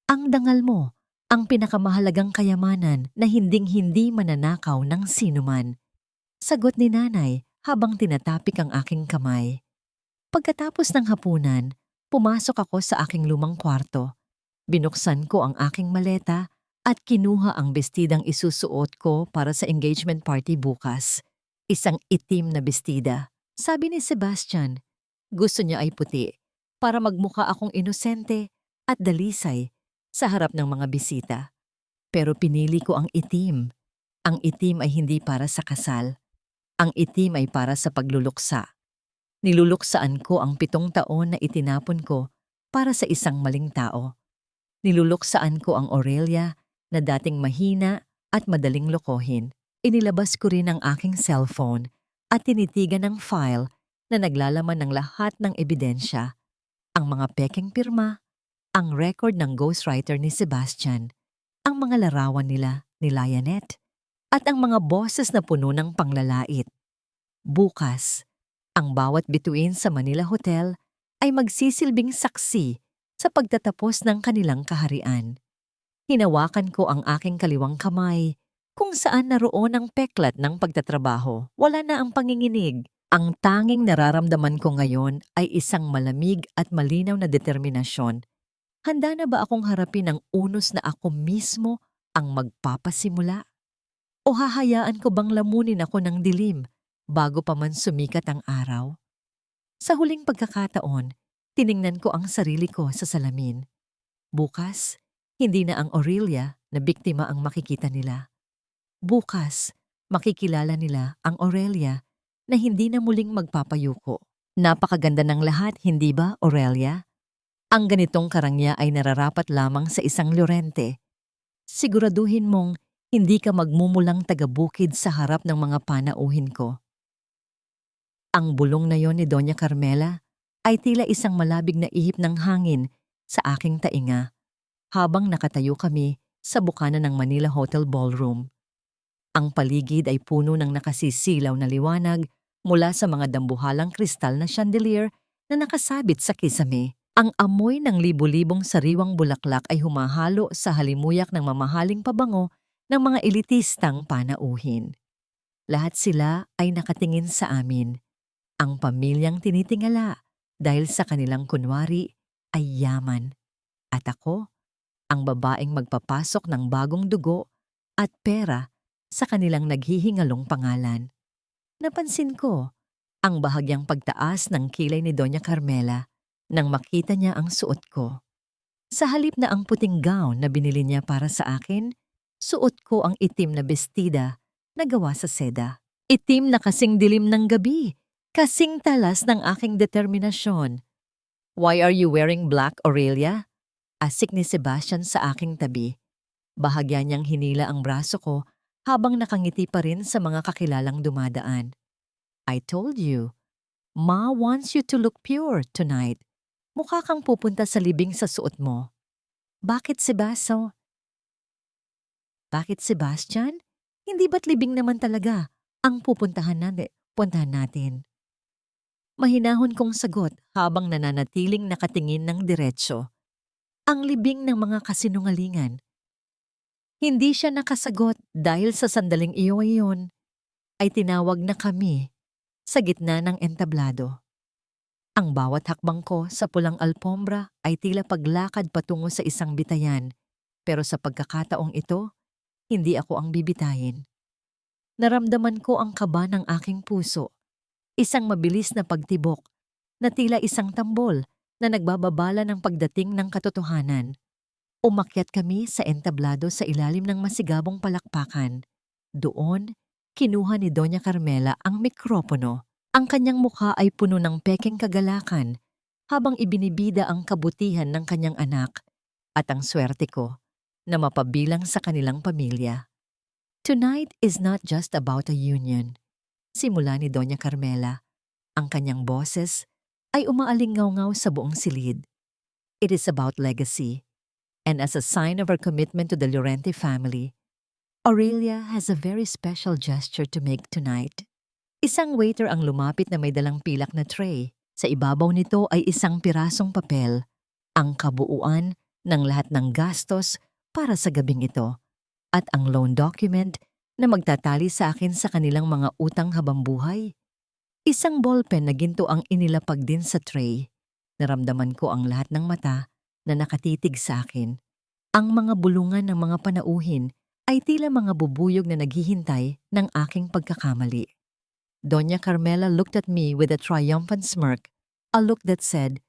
Ang dangal mo, ang pinakamahalagang kayamanan na hinding-hindi mananakaw ng sinuman. Sagot ni Nanay habang tinatapik ang aking kamay. Pagkatapos ng hapunan, pumasok ako sa aking lumang kwarto. Binuksan ko ang aking maleta at kinuha ang bestidang isusuot ko para sa engagement party bukas. Isang itim na bestida. Sabi ni Sebastian, gusto niya ay puti para magmukha akong inosente at dalisay sa harap ng mga bisita. Pero pinili ko ang itim. Ang itim ay hindi para sa kasal. Ang itim ay para sa pagluluksa. Niluluksaan ko ang 7 taon na itinapon ko para sa isang maling tao. Niluluksaan ko ang Aurelia na dating mahina at madaling lokohin. Inilabas ko rin ang aking cellphone at tinitigan ng file na naglalaman ng lahat ng ebidensya. Ang mga pekeng pirma, ang record ng ghostwriter ni Sebastian, ang mga larawan nila ni Lionette, at ang mga boses na puno ng panglalait. Bukas, ang bawat bituin sa Manila Hotel ay magsisilbing saksi sa pagtatapos ng kanilang kaharian. Hinawakan ko ang aking kaliwang kamay kung saan naroon ang peklat ng pagtatrabaho. Wala na ang panginginig. Ang tanging nararamdaman ko ngayon ay isang malamig at malinaw na determinasyon. Handa na ba akong harapin ang unos na ako mismo ang magpapasimula? O hahayaan ko bang lamunin ako ng dilim bago pa man sumikat ang araw? Sa huling pagkakataon, tiningnan ko ang sarili ko sa salamin. Bukas, hindi na ang Aurelia na biktima ang makikita nila. Bukas, makikilala nila ang Aurelia na hindi na muling magpapayuko. Napakaganda ng lahat, hindi ba, Aurelia? Ang ganitong karangya ay nararapat lamang sa isang Llorente. Siguraduhin mong hindi ka magmumulang taga-bukid sa harap ng mga panauhin ko. Ang bulong na yon ni Doña Carmela ay tila isang malabig na ihip ng hangin sa aking tainga habang nakatayo kami sa bukana ng Manila Hotel Ballroom. Ang paligid ay puno ng nakasisilaw na liwanag mula sa mga dambuhalang kristal na chandelier na nakasabit sa kisame. Ang amoy ng libu-libong sariwang bulaklak ay humahalo sa halimuyak ng mamahaling pabango ng mga elitistang panauhin. Lahat sila ay nakatingin sa amin. Ang pamilyang tinitingala dahil sa kanilang kunwari ay yaman. At ako, ang babaeng magpapasok ng bagong dugo at pera sa kanilang naghihingalong pangalan. Napansin ko ang bahagyang pagtaas ng kilay ni Doña Carmela nang makita niya ang suot ko. Sa halip na ang puting gown na binili niya para sa akin, suot ko ang itim na bestida na gawa sa seda. Itim na kasing dilim ng gabi, kasing talas ng aking determinasyon. "Why are you wearing black, Aurelia?" Asik ni Sebastian sa aking tabi. Bahagya niyang hinila ang braso ko habang nakangiti pa rin sa mga kakilalang dumadaan. "I told you, Ma wants you to look pure tonight. Mukha kang pupunta sa libing sa suot mo." Bakit, Bakit, Sebastian? Hindi ba't libing naman talaga ang puntahan natin? Mahinahon kong sagot habang nananatiling nakatingin ng diretsyo. Ang libing ng mga kasinungalingan. Hindi siya nakasagot dahil sa sandaling iyon ay tinawag na kami sa gitna ng entablado. Ang bawat hakbang ko sa pulang alpombra ay tila paglakad patungo sa isang bitayan, pero sa pagkakataong ito, hindi ako ang bibitayin. Naramdaman ko ang kaba ng aking puso, isang mabilis na pagtibok na tila isang tambol na nagbababala ng pagdating ng katotohanan. Umakyat kami sa entablado sa ilalim ng masigabong palakpakan. Doon, kinuha ni Doña Carmela ang mikropono. Ang kanyang mukha ay puno ng pekeng kagalakan habang ibinibida ang kabutihan ng kanyang anak at ang swerte ko na mapabilang sa kanilang pamilya. "Tonight is not just about a union," simula ni Doña Carmela. Ang kanyang boses ay umaalingaw-ngaw sa buong silid. "It is about legacy. And as a sign of our commitment to the Llorente family, Aurelia has a very special gesture to make tonight." Isang waiter ang lumapit na may dalang pilak na tray. Sa ibabaw nito ay isang pirasong papel, ang kabuuan ng lahat ng gastos para sa gabing ito, at ang loan document na magtatali sa akin sa kanilang mga utang habang buhay. Isang ballpen na ginto ang inilapag din sa tray. Naramdaman ko ang lahat ng mata na nakatitig sa akin. Ang mga bulungan ng mga panauhin ay tila mga bubuyog na naghihintay ng aking pagkakamali. Doña Carmela looked at me with a triumphant smirk, a look that said,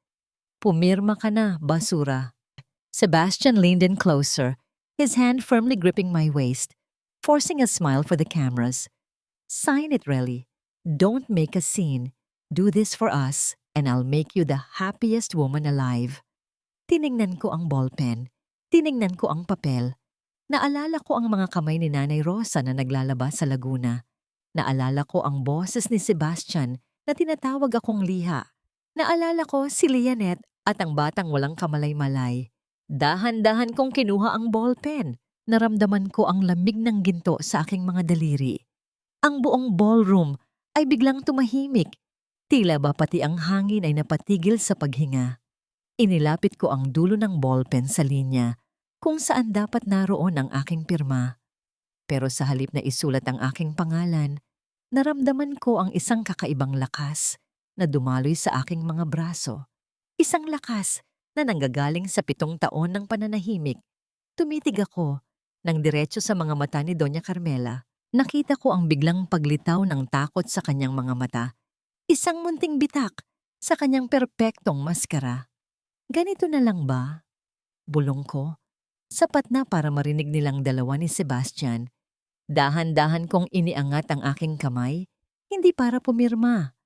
"Pumirma ka na, basura." Sebastian leaned in closer, his hand firmly gripping my waist, forcing a smile for the cameras. Sign it, Relly. Don't make a scene. Do this for us, and I'll make you the happiest woman alive. Tiningnan ko ang ballpen. Tiningnan ko ang papel. Naalala ko ang mga kamay ni Nanay Rosa na naglalaba sa Laguna. Naalala ko ang boses ni Sebastian na tinatawag akong liha. Naalala ko si Lianet at ang batang walang kamalay-malay. Dahan-dahan kong kinuha ang ballpen. Naramdaman ko ang lamig ng ginto sa aking mga daliri. Ang buong ballroom ay biglang tumahimik. Tila ba pati ang hangin ay napatigil sa paghinga. Inilapit ko ang dulo ng ballpen sa linya kung saan dapat naroon ang aking pirma. Pero sa halip na isulat ang aking pangalan, naramdaman ko ang isang kakaibang lakas na dumaloy sa aking mga braso. Isang lakas na nanggagaling sa 7 taon ng pananahimik. Tumitig ako nang diretso sa mga mata ni Doña Carmela. Nakita ko ang biglang paglitaw ng takot sa kanyang mga mata. Isang munting bitak sa kanyang perpektong maskara. Ganito na lang ba? Bulong ko. Sapat na para marinig nilang dalawa ni Sebastian. Dahan-dahan kong iniangat ang aking kamay, hindi para pumirma,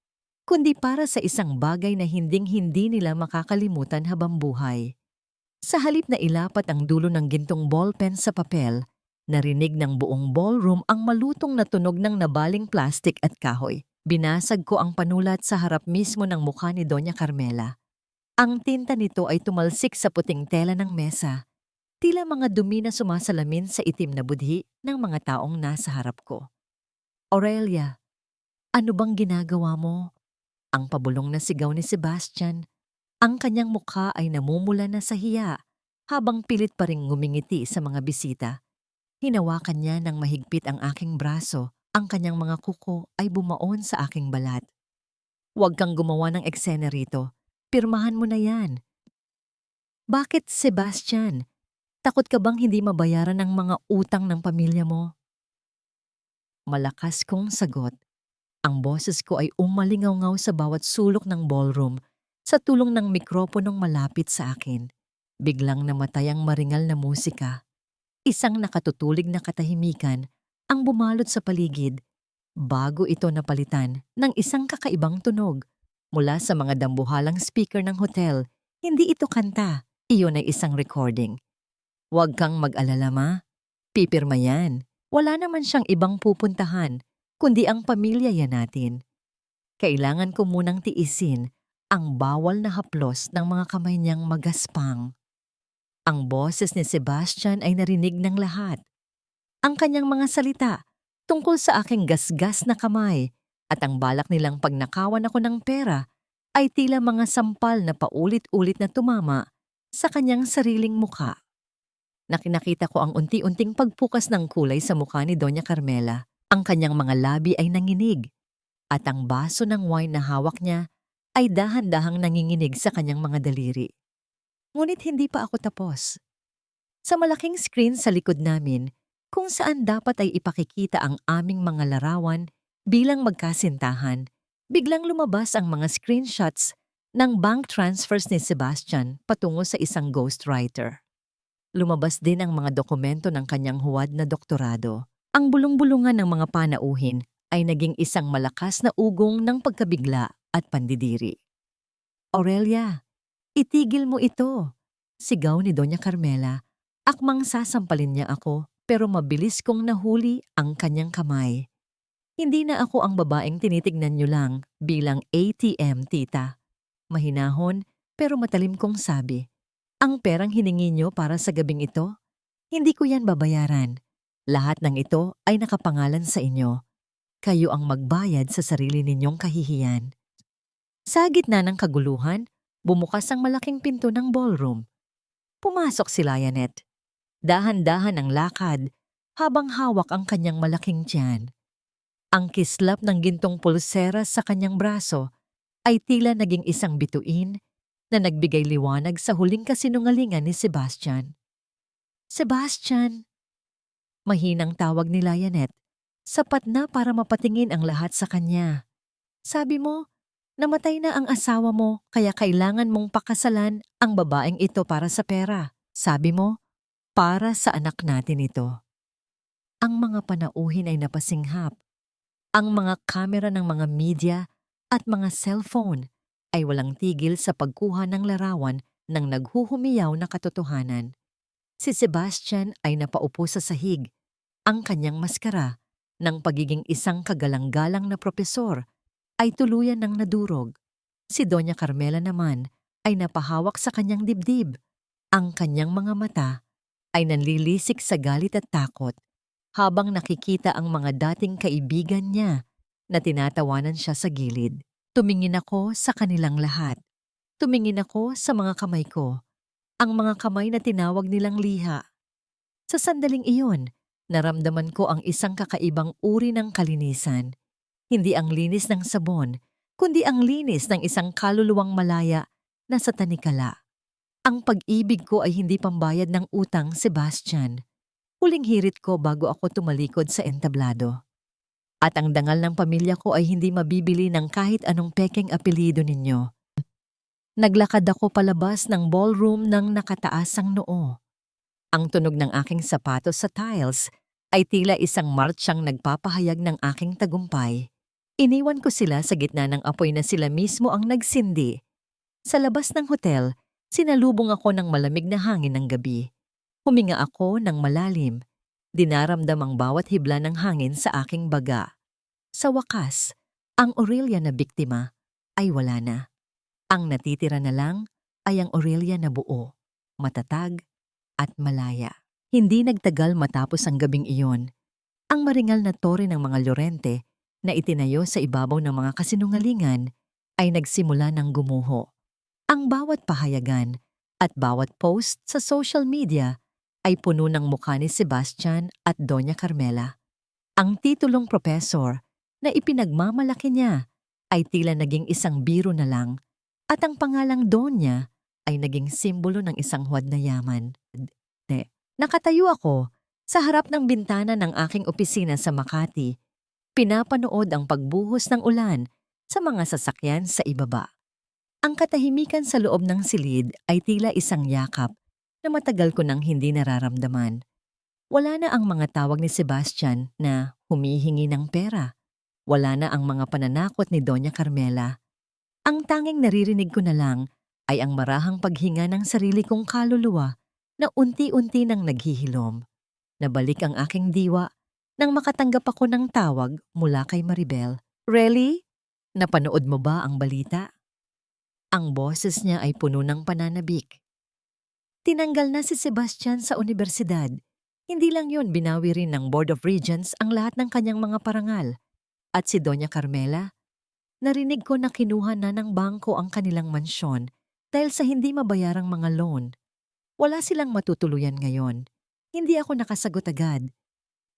kundi para sa isang bagay na hinding-hindi nila makakalimutan habang buhay. Sa halip na ilapat ang dulo ng gintong ballpen sa papel, narinig ng buong ballroom ang malutong na tunog ng nabaling plastik at kahoy. Binasag ko ang panulat sa harap mismo ng mukha ni Doña Carmela. Ang tinta nito ay tumalsik sa puting tela ng mesa. Tila mga dumi na sumasalamin sa itim na budhi ng mga taong nasa harap ko. Aurelia, ano bang ginagawa mo? Ang pabulong na sigaw ni Sebastian. Ang kanyang mukha ay namumula na sa hiya habang pilit pa ring ngumingiti sa mga bisita. Hinawakan niya ng mahigpit ang aking braso. Ang kanyang mga kuko ay bumaon sa aking balat. Huwag kang gumawa ng eksena rito. Pirmahan mo na yan. Bakit, Sebastian? Takot ka bang hindi mabayaran ang mga utang ng pamilya mo? Malakas kong sagot. Ang boses ko ay umalingaw-ngaw sa bawat sulok ng ballroom sa tulong ng mikroponong malapit sa akin. Biglang namatay ang maringal na musika. Isang nakatutulig na katahimikan ang bumalot sa paligid. Bago ito napalitan ng isang kakaibang tunog mula sa mga dambuhalang speaker ng hotel. Hindi ito kanta, iyon ay isang recording. Huwag kang mag-alala, ma. Pipirma yan. Wala naman siyang ibang pupuntahan, kundi ang pamilya yan natin. Kailangan ko munang tiisin ang bawal na haplos ng mga kamay niyang magaspang. Ang boses ni Sebastian ay narinig ng lahat. Ang kanyang mga salita tungkol sa aking gasgas na kamay at ang balak nilang pagnakawan ako ng pera ay tila mga sampal na paulit-ulit na tumama sa kanyang sariling mukha. Nakita ko ang unti-unting pagpukas ng kulay sa mukha ni Doña Carmela. Ang kanyang mga labi ay nanginig at ang baso ng wine na hawak niya ay dahan-dahang nanginginig sa kanyang mga daliri. Ngunit hindi pa ako tapos. Sa malaking screen sa likod namin, kung saan dapat ay ipakikita ang aming mga larawan bilang magkasintahan, biglang lumabas ang mga screenshots ng bank transfers ni Sebastian patungo sa isang ghostwriter. Lumabas din ang mga dokumento ng kanyang huwad na doktorado. Ang bulong-bulungan ng mga panauhin ay naging isang malakas na ugong ng pagkabigla at pandidiri. Aurelia, itigil mo ito, sigaw ni Doña Carmela. Akmang sasampalin niya ako pero mabilis kong nahuli ang kanyang kamay. Hindi na ako ang babaeng tinitignan niyo lang bilang ATM, tita. Mahinahon pero matalim kong sabi. Ang perang hiningi niyo para sa gabing ito, hindi ko yan babayaran. Lahat ng ito ay nakapangalan sa inyo. Kayo ang magbayad sa sarili ninyong kahihiyan. Sa gitna ng kaguluhan, bumukas ang malaking pinto ng ballroom. Pumasok si Lianet. Dahan-dahan ang lakad habang hawak ang kanyang malaking tiyan. Ang kislap ng gintong pulsera sa kanyang braso ay tila naging isang bituin na nagbigay liwanag sa huling kasinungalingan ni Sebastian. Sebastian! Mahinang tawag ni Lianet. Sapat na para mapatingin ang lahat sa kanya. Sabi mo, namatay na ang asawa mo kaya kailangan mong pakasalan ang babaeng ito para sa pera. Sabi mo, Para sa anak natin ito. Ang mga panauhin ay napasinghap. Ang mga kamera ng mga media at mga cellphone ay walang tigil sa pagkuha ng larawan ng naghuhumiyaw na katotohanan. Si Sebastian ay napaupo sa sahig, ang kanyang maskara ng pagiging isang kagalang-galang na propesor ay tuluyan ng nadurog. Si Doña Carmela naman ay napahawak sa kanyang dibdib. Ang kanyang mga mata ay nanlilisik sa galit at takot habang nakikita ang mga dating kaibigan niya na tinatawanan siya sa gilid. Tumingin ako sa kanilang lahat. Tumingin ako sa mga kamay ko, ang mga kamay na tinawag nilang liha. Sa sandaling iyon, naramdaman ko ang isang kakaibang uri ng kalinisan. Hindi ang linis ng sabon, kundi ang linis ng isang kaluluwang malaya na sa tanikala. Ang pag-ibig ko ay hindi pambayad ng utang, Sebastian. Huling hirit ko bago ako tumalikod sa entablado. At ang dangal ng pamilya ko ay hindi mabibili ng kahit anong pekeng apelyido ninyo. Naglakad ako palabas ng ballroom ng nakataas ang noo. Ang tunog ng aking sapatos sa tiles ay tila isang martsyang nagpapahayag ng aking tagumpay. Iniwan ko sila sa gitna ng apoy na sila mismo ang nagsindi. Sa labas ng hotel, sinalubong ako ng malamig na hangin ng gabi. Huminga ako ng malalim. Dinaramdam ang bawat hibla ng hangin sa aking baga. Sa wakas, ang Aurelia na biktima ay wala na. Ang natitira na lang ay ang Aurelia na buo, matatag at malaya. Hindi nagtagal matapos ang gabing iyon. Ang maringal na tore ng mga Llorente na itinayo sa ibabaw ng mga kasinungalingan ay nagsimula ng gumuho. Ang bawat pahayagan at bawat post sa social media ay puno ng mukha ni Sebastian at Doña Carmela. Ang titulong propesor na ipinagmamalaki niya ay tila naging isang biro na lang at ang pangalang Doña ay naging simbolo ng isang huwad na yaman. Nakatayo ako sa harap ng bintana ng aking opisina sa Makati. Pinapanood ang pagbuhos ng ulan sa mga sasakyan sa ibaba. Ang katahimikan sa loob ng silid ay tila isang yakap na matagal ko nang hindi nararamdaman. Wala na ang mga tawag ni Sebastian na humihingi ng pera. Wala na ang mga pananakot ni Doña Carmela. Ang tanging naririnig ko na lang ay ang marahang paghinga ng sarili kong kaluluwa na unti-unti nang naghihilom. Nabalik ang aking diwa nang makatanggap ako ng tawag mula kay Maribel. "Really? Napanood mo ba ang balita?" Ang boses niya ay puno ng pananabik. Tinanggal na si Sebastian sa universidad. Hindi lang yun, binawi rin ng Board of Regents ang lahat ng kanyang mga parangal. At si Doña Carmela, narinig ko na kinuha na ng bangko ang kanilang mansyon dahil sa hindi mabayarang mga loan. Wala silang matutuluyan ngayon. Hindi ako nakasagot agad.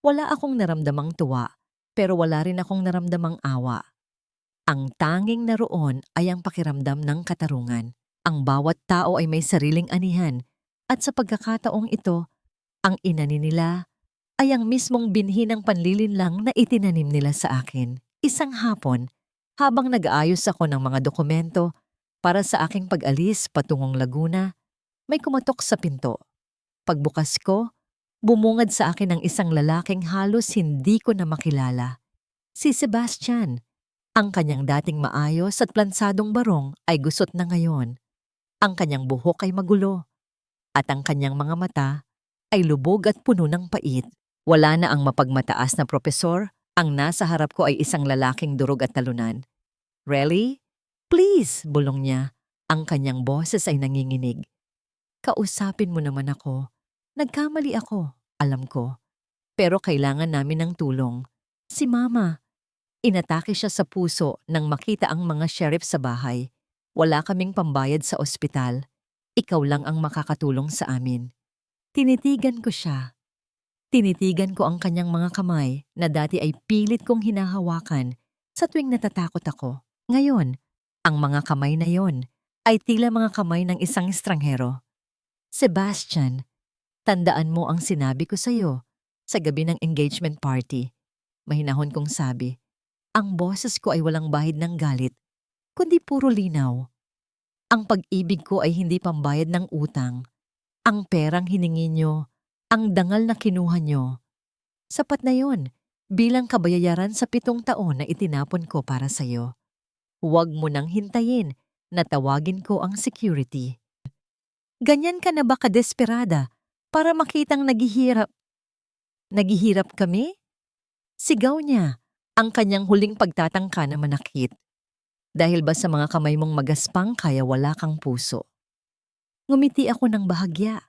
Wala akong naramdamang tuwa, pero wala rin akong naramdamang awa. Ang tanging naroon ay ang pakiramdam ng katarungan. Ang bawat tao ay may sariling anihan at sa pagkakataong ito, ang inani nila ay ang mismong binhi ng panlilinlang na itinanim nila sa akin. Isang hapon, habang nag-aayos ako ng mga dokumento para sa aking pag-alis patungong Laguna, may kumatok sa pinto. Pagbukas ko, bumungad sa akin ang isang lalaking halos hindi ko na makilala. Si Sebastian. Ang kanyang dating maayos at plansadong barong ay gusot na ngayon. Ang kanyang buhok ay magulo. At ang kanyang mga mata ay lubog at puno ng pait. Wala na ang mapagmataas na propesor, ang nasa harap ko ay isang lalaking durog at talunan. "Really? Please," bulong niya. Ang kanyang boses ay nanginginig. "Kausapin mo naman ako. Nagkamali ako, alam ko. Pero kailangan namin ng tulong. Si Mama." Inatake siya sa puso nang makita ang mga sheriff sa bahay. "Wala kaming pambayad sa ospital. Ikaw lang ang makakatulong sa amin." Tinitigan ko siya. Tinitigan ko ang kanyang mga kamay na dati ay pilit kong hinahawakan sa tuwing natatakot ako. Ngayon, ang mga kamay na yon ay tila mga kamay ng isang estranghero. "Sebastian, tandaan mo ang sinabi ko sa'yo sa gabi ng engagement party." Mahinahon kong sabi. Ang boses ko ay walang bahid ng galit, kundi puro linaw. Ang pag-ibig ko ay hindi pambayad ng utang. Ang perang hiningi nyo Ang dangal na kinuha niyo, sapat na yon bilang kabayaran sa 7 taon na itinapon ko para sa'yo. Huwag mo nang hintayin na tawagin ko ang security. Ganyan ka na ba kadesperada para makitang naghihirap kami? Sigaw niya, ang kanyang huling pagtatangka na manakit. Dahil ba sa mga kamay mong magaspang kaya wala kang puso? Ngumiti ako ng bahagya.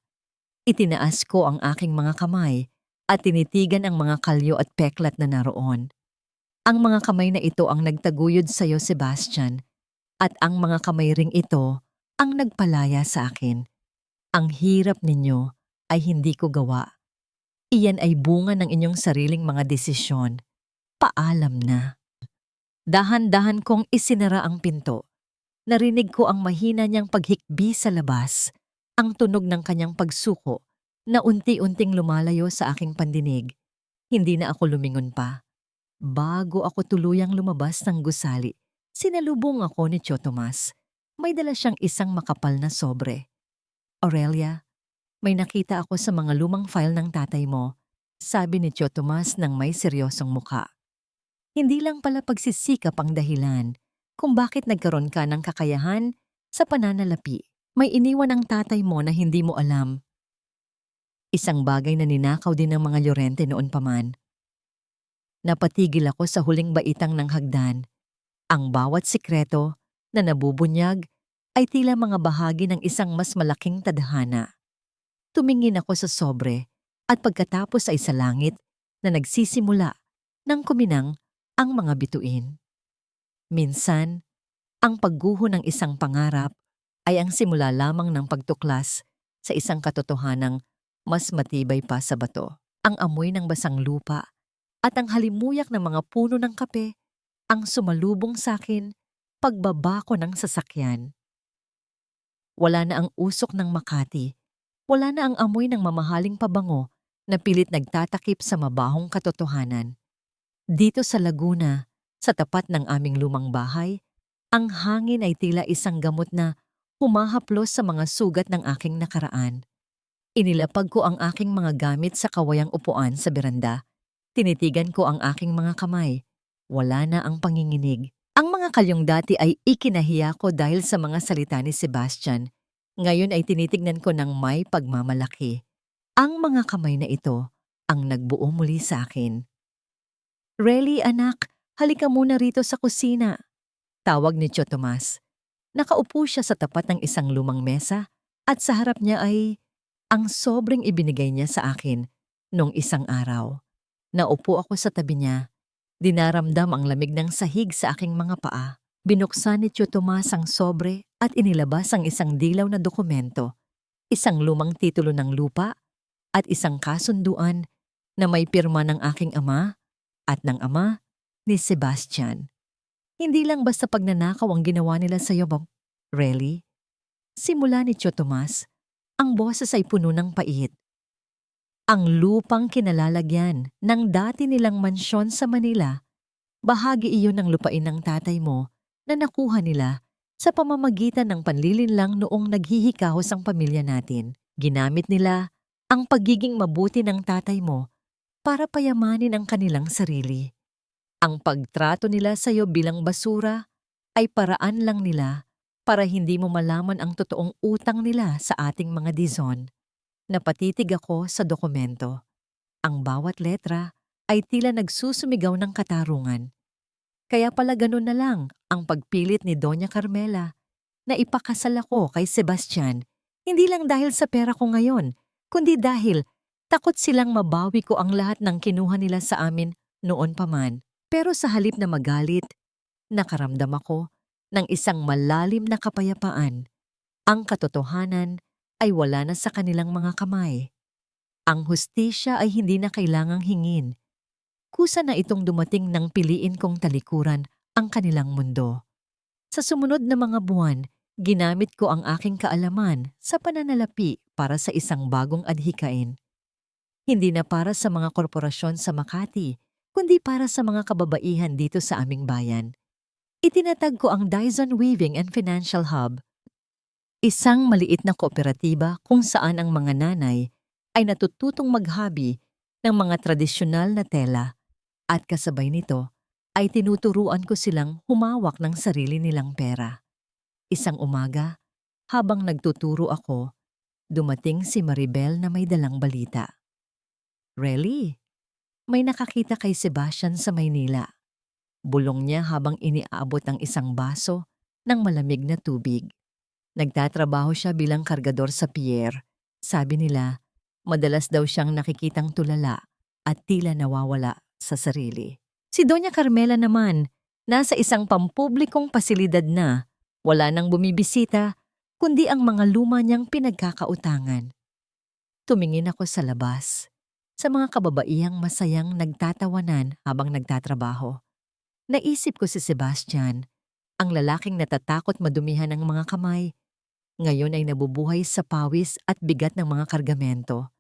Itinaas ko ang aking mga kamay at tinitigan ang mga kalyo at peklat na naroon. Ang mga kamay na ito ang nagtaguyod sa iyo, Sebastian, at ang mga kamay ring ito ang nagpalaya sa akin. Ang hirap ninyo ay hindi ko gawa. Iyan ay bunga ng inyong sariling mga desisyon. Paalam na. Dahan-dahan kong isinara ang pinto. Narinig ko ang mahina niyang paghikbi sa labas, ang tunog ng kanyang pagsuko na unti-unting lumalayo sa aking pandinig. Hindi na ako lumingon pa. Bago ako tuluyang lumabas ng gusali, sinalubong ako ni Tio Tomas. May dala siyang isang makapal na sobre. Aurelia, may nakita ako sa mga lumang file ng tatay mo, sabi ni Tio Tomas ng may seryosong muka. Hindi lang pala pagsisikap ang dahilan kung bakit nagkaroon ka ng kakayahan sa pananalapi. May iniwan ang tatay mo na hindi mo alam. Isang bagay na ninakaw din ng mga Llorente noon pa man. Napatigil ako sa huling baitang ng hagdan. Ang bawat sikreto na nabubunyag ay tila mga bahagi ng isang mas malaking tadhana. Tumingin ako sa sobre at pagkatapos ay sa langit na nagsisimula ng kuminang ang mga bituin. Minsan, ang pagguho ng isang pangarap ay ang simula lamang ng pagtuklas sa isang katotohanang mas matibay pa sa bato. Ang amoy ng basang lupa at ang halimuyak ng mga puno ng kape ang sumalubong sa akin pagbaba ko ng sasakyan. Wala na ang usok ng Makati, wala na ang amoy ng mamahaling pabango na pilit nagtatakip sa mabahong katotohanan. Dito sa Laguna, sa tapat ng aming lumang bahay, ang hangin ay tila isang gamot na humahaplos sa mga sugat ng aking nakaraan. Inilapag ko ang aking mga gamit sa kawayang upuan sa beranda. Tinitigan ko ang aking mga kamay. Wala na ang panginginig. Ang mga kalyong dati ay ikinahiya ko dahil sa mga salita ni Sebastian. Ngayon ay tinitignan ko ng may pagmamalaki. Ang mga kamay na ito ang nagbuo muli sa akin. Relly, anak, halika muna rito sa kusina. Tawag ni Tio Tomas. Nakaupo siya sa tapat ng isang lumang mesa at sa harap niya ay ang sobrang ibinigay niya sa akin nung isang araw. Naupo ako sa tabi niya. Dinaramdam ang lamig ng sahig sa aking mga paa. Binuksan ni Tio Tomas ang sobre at inilabas ang isang dilaw na dokumento, isang lumang titulo ng lupa at isang kasunduan na may pirma ng aking ama at ng ama ni Sebastian. Hindi lang basta pagnanakaw ang ginawa nila sa iyo, Bob. Really? Simula ni Tio Tomas, ang boses ay puno ng pait. Ang lupang kinalalagyan ng dati nilang mansyon sa Manila, bahagi iyon ng lupain ng tatay mo na nakuha nila sa pamamagitan ng panlilinlang noong naghihikahos ang pamilya natin. Ginamit nila ang pagiging mabuti ng tatay mo para payamanin ang kanilang sarili. Ang pagtrato nila sa iyo bilang basura ay paraan lang nila para hindi mo malaman ang totoong utang nila sa ating mga dizon. Napatitig ako sa dokumento. Ang bawat letra ay tila nagsusumigaw ng katarungan. Kaya pala ganun na lang ang pagpilit ni Doña Carmela na ipakasal ako kay Sebastian, hindi lang dahil sa pera ko ngayon, kundi dahil takot silang mabawi ko ang lahat ng kinuha nila sa amin noon pa man. Pero sa halip na magalit, nakaramdam ako ng isang malalim na kapayapaan. Ang katotohanan ay wala na sa kanilang mga kamay. Ang hustisya ay hindi na kailangang hingin. Kusa na itong dumating nang piliin kong talikuran ang kanilang mundo. Sa sumunod na mga buwan, ginamit ko ang aking kaalaman sa pananalapi para sa isang bagong adhikain. Hindi na para sa mga korporasyon sa Makati, kundi para sa mga kababaihan dito sa aming bayan. Itinatag ko ang Dyson Weaving and Financial Hub, isang maliit na kooperatiba kung saan ang mga nanay ay natututong maghabi ng mga tradisyonal na tela at kasabay nito ay tinuturuan ko silang humawak ng sarili nilang pera. Isang umaga, habang nagtuturo ako, dumating si Maribel na may dalang balita. "Really? May nakakita kay Sebastian sa Maynila." Bulong niya habang iniaabot ang isang baso ng malamig na tubig. Nagtatrabaho siya bilang kargador sa pier. Sabi nila, madalas daw siyang nakikitang tulala at tila nawawala sa sarili. Si Doña Carmela naman, nasa isang pampublikong pasilidad na, wala nang bumibisita, kundi ang mga luma niyang pinagkakautangan. Tumingin ako sa labas, sa mga kababaihang masayang nagtatawanan habang nagtatrabaho. Naisip ko si Sebastian, ang lalaking natatakot madumihan ng mga kamay. Ngayon ay nabubuhay sa pawis at bigat ng mga kargamento.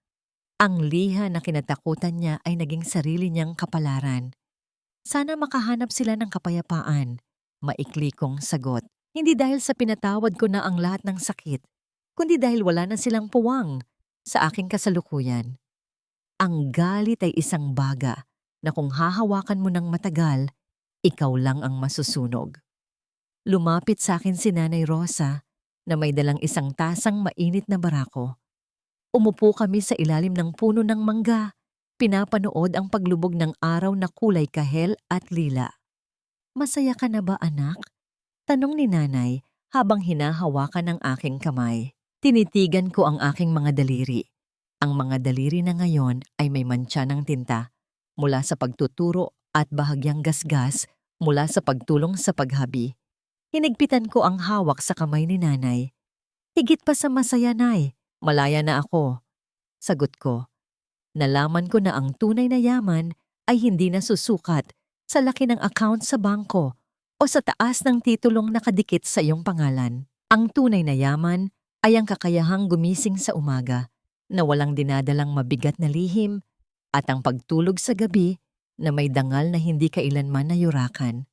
Ang liha na kinatakutan niya ay naging sarili niyang kapalaran. Sana makahanap sila ng kapayapaan. Maikli kong sagot. Hindi dahil sa pinatawad ko na ang lahat ng sakit, kundi dahil wala na silang puwang sa aking kasalukuyan. Ang galit ay isang baga na kung hahawakan mo ng matagal, ikaw lang ang masusunog. Lumapit sa akin si Nanay Rosa na may dalang isang tasang mainit na barako. Umupo kami sa ilalim ng puno ng mangga, pinapanood ang paglubog ng araw na kulay kahel at lila. "Masaya ka na ba, anak?" Tanong ni Nanay habang hinahawakan ang aking kamay. Tinitigan ko ang aking mga daliri. Ang mga daliri na ngayon ay may mantsa ng tinta mula sa pagtuturo at bahagyang gasgas mula sa pagtulong sa paghabi. Hinigpitan ko ang hawak sa kamay ni Nanay. "Higit pa sa masaya, Nay. Malaya na ako." Sagot ko. Nalaman ko na ang tunay na yaman ay hindi nasusukat sa laki ng account sa bangko o sa taas ng titulong nakadikit sa iyong pangalan. Ang tunay na yaman ay ang kakayahang gumising sa umaga na walang dinadalang mabigat na lihim at ang pagtulog sa gabi na may dangal na hindi kailanman nayurakan.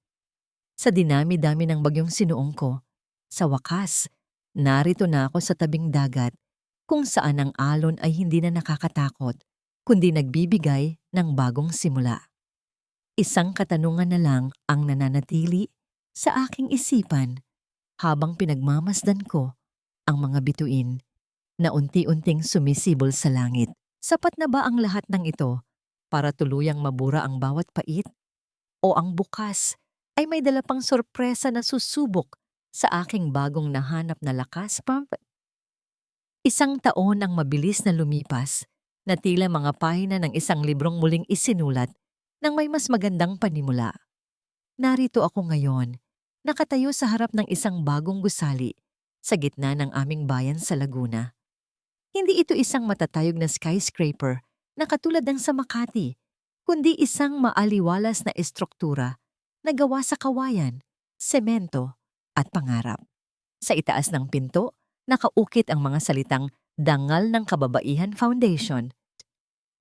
Sa dinami-dami ng bagyong sinuong ko, sa wakas, narito na ako sa tabing dagat kung saan ang alon ay hindi na nakakatakot, kundi nagbibigay ng bagong simula. Isang katanungan na lang ang nananatili sa aking isipan habang pinagmamasdan ko ang mga bituin na unti-unting sumisibol sa langit. Sapat na ba ang lahat ng ito para tuluyang mabura ang bawat pait? O ang bukas ay may dala pang sorpresa na susubok sa aking bagong nahanap na lakas? Isang taon ang mabilis na lumipas na tila mga pahina ng isang librong muling isinulat ng may mas magandang panimula. Narito ako ngayon, nakatayo sa harap ng isang bagong gusali sa gitna ng aming bayan sa Laguna. Hindi ito isang matatayog na skyscraper na katulad ng sa Makati, kundi isang maaliwalas na estruktura na gawa sa kawayan, semento at pangarap. Sa itaas ng pinto, nakaukit ang mga salitang Dangal ng Kababaihan Foundation.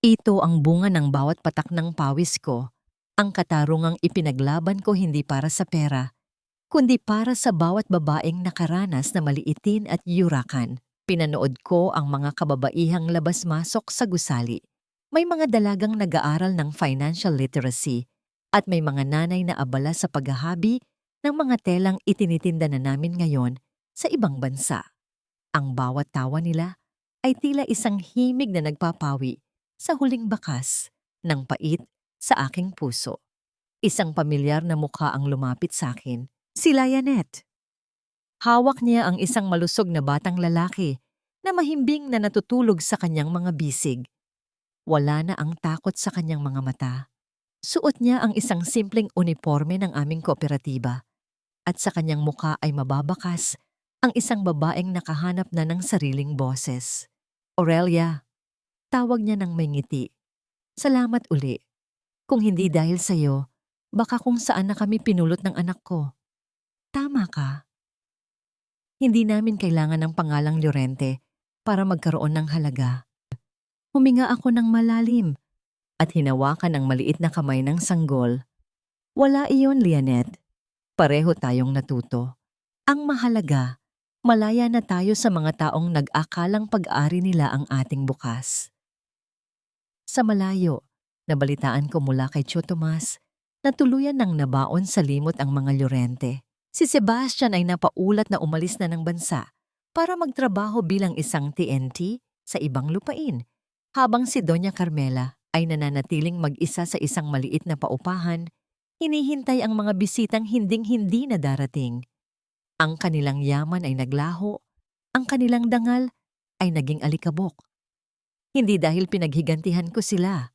Ito ang bunga ng bawat patak ng pawis ko, ang katarungang ipinaglaban ko hindi para sa pera, kundi para sa bawat babaeng nakaranas na maliitin at yurakan. Pinanood ko ang mga kababaihang labas-masok sa gusali. May mga dalagang nag-aaral ng financial literacy at may mga nanay na abala sa paghahabi ng mga telang itinitinda na namin ngayon sa ibang bansa. Ang bawat tawa nila ay tila isang himig na nagpapawi sa huling bakas ng pait sa aking puso. Isang pamilyar na mukha ang lumapit sa akin, si Lionette. Hawak niya ang isang malusog na batang lalaki na mahimbing na natutulog sa kanyang mga bisig. Wala na ang takot sa kanyang mga mata. Suot niya ang isang simpleng uniforme ng aming kooperatiba at sa kanyang mukha ay mababakas ang isang babaeng nakahanap na ng sariling boses. "Aurelia," tawag niya ng may ngiti. "Salamat uli. Kung hindi dahil sa'yo, baka kung saan na kami pinulot ng anak ko." "Tama ka. Hindi namin kailangan ng pangalang Llorente para magkaroon ng halaga." Huminga ako ng malalim at hinawakan ang maliit na kamay ng sanggol. "Wala iyon, Lionette. Pareho tayong natuto. Ang mahalaga, malaya na tayo sa mga taong nag-akalang pag-ari nila ang ating bukas." Sa malayo, nabalitaan ko mula kay Tio Tomas na tuluyan ng nabaon sa limot ang mga Llorente. Si Sebastian ay napaulat na umalis na ng bansa para magtrabaho bilang isang TNT sa ibang lupain, habang si Doña Carmela ay nananatiling mag-isa sa isang maliit na paupahan, hinihintay ang mga bisitang hinding-hindi na darating. Ang kanilang yaman ay naglaho, ang kanilang dangal ay naging alikabok. Hindi dahil pinaghigantihan ko sila,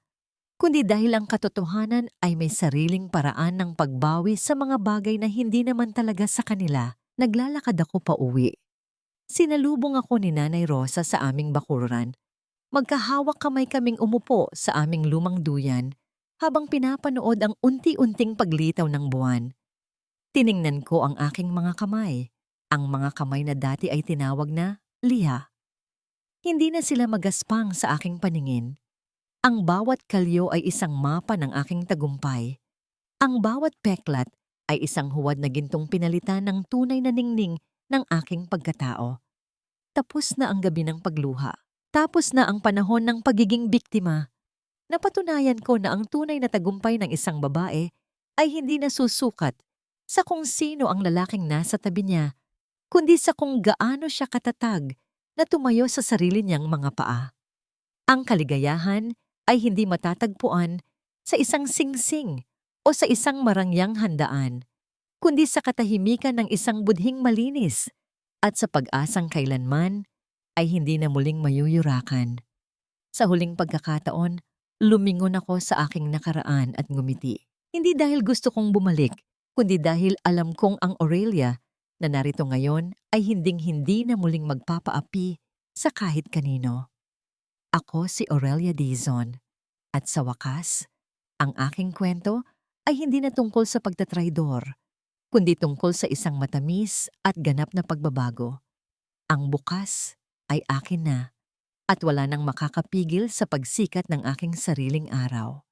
kundi dahil ang katotohanan ay may sariling paraan ng pagbawi sa mga bagay na hindi naman talaga sa kanila. Naglalakad ako pauwi. Sinalubong ako ni Nanay Rosa sa aming bakuran. Magkahawak kamay kaming umupo sa aming lumang duyan habang pinapanood ang unti-unting paglitaw ng buwan. Tiningnan ko ang aking mga kamay, ang mga kamay na dati ay tinawag na liha. Hindi na sila magaspang sa aking paningin. Ang bawat kalyo ay isang mapa ng aking tagumpay. Ang bawat peklat ay isang huwad na gintong pinalitan ng tunay na ningning ng aking pagkatao. Tapos na ang gabi ng pagluha. Tapos na ang panahon ng pagiging biktima. Napatunayan ko na ang tunay na tagumpay ng isang babae ay hindi nasusukat sa kung sino ang lalaking nasa tabi niya, kundi sa kung gaano siya katatag na tumayo sa sarili niyang mga paa. Ang kaligayahan ay hindi matatagpuan sa isang singsing o sa isang marangyang handaan, kundi sa katahimikan ng isang budhing malinis at sa pag-asang kailanman ay hindi na muling mayuyurakan. Sa huling pagkakataon, lumingon ako sa aking nakaraan at ngumiti. Hindi dahil gusto kong bumalik, kundi dahil alam kong ang Aurelia na narito ngayon ay hinding-hindi na muling magpapaapi sa kahit kanino. Ako si Aurelia Dizon, at sa wakas, ang aking kwento ay hindi na tungkol sa pagtatraidor, kundi tungkol sa isang matamis at ganap na pagbabago. Ang bukas ay akin na at wala nang makakapigil sa pagsikat ng aking sariling araw.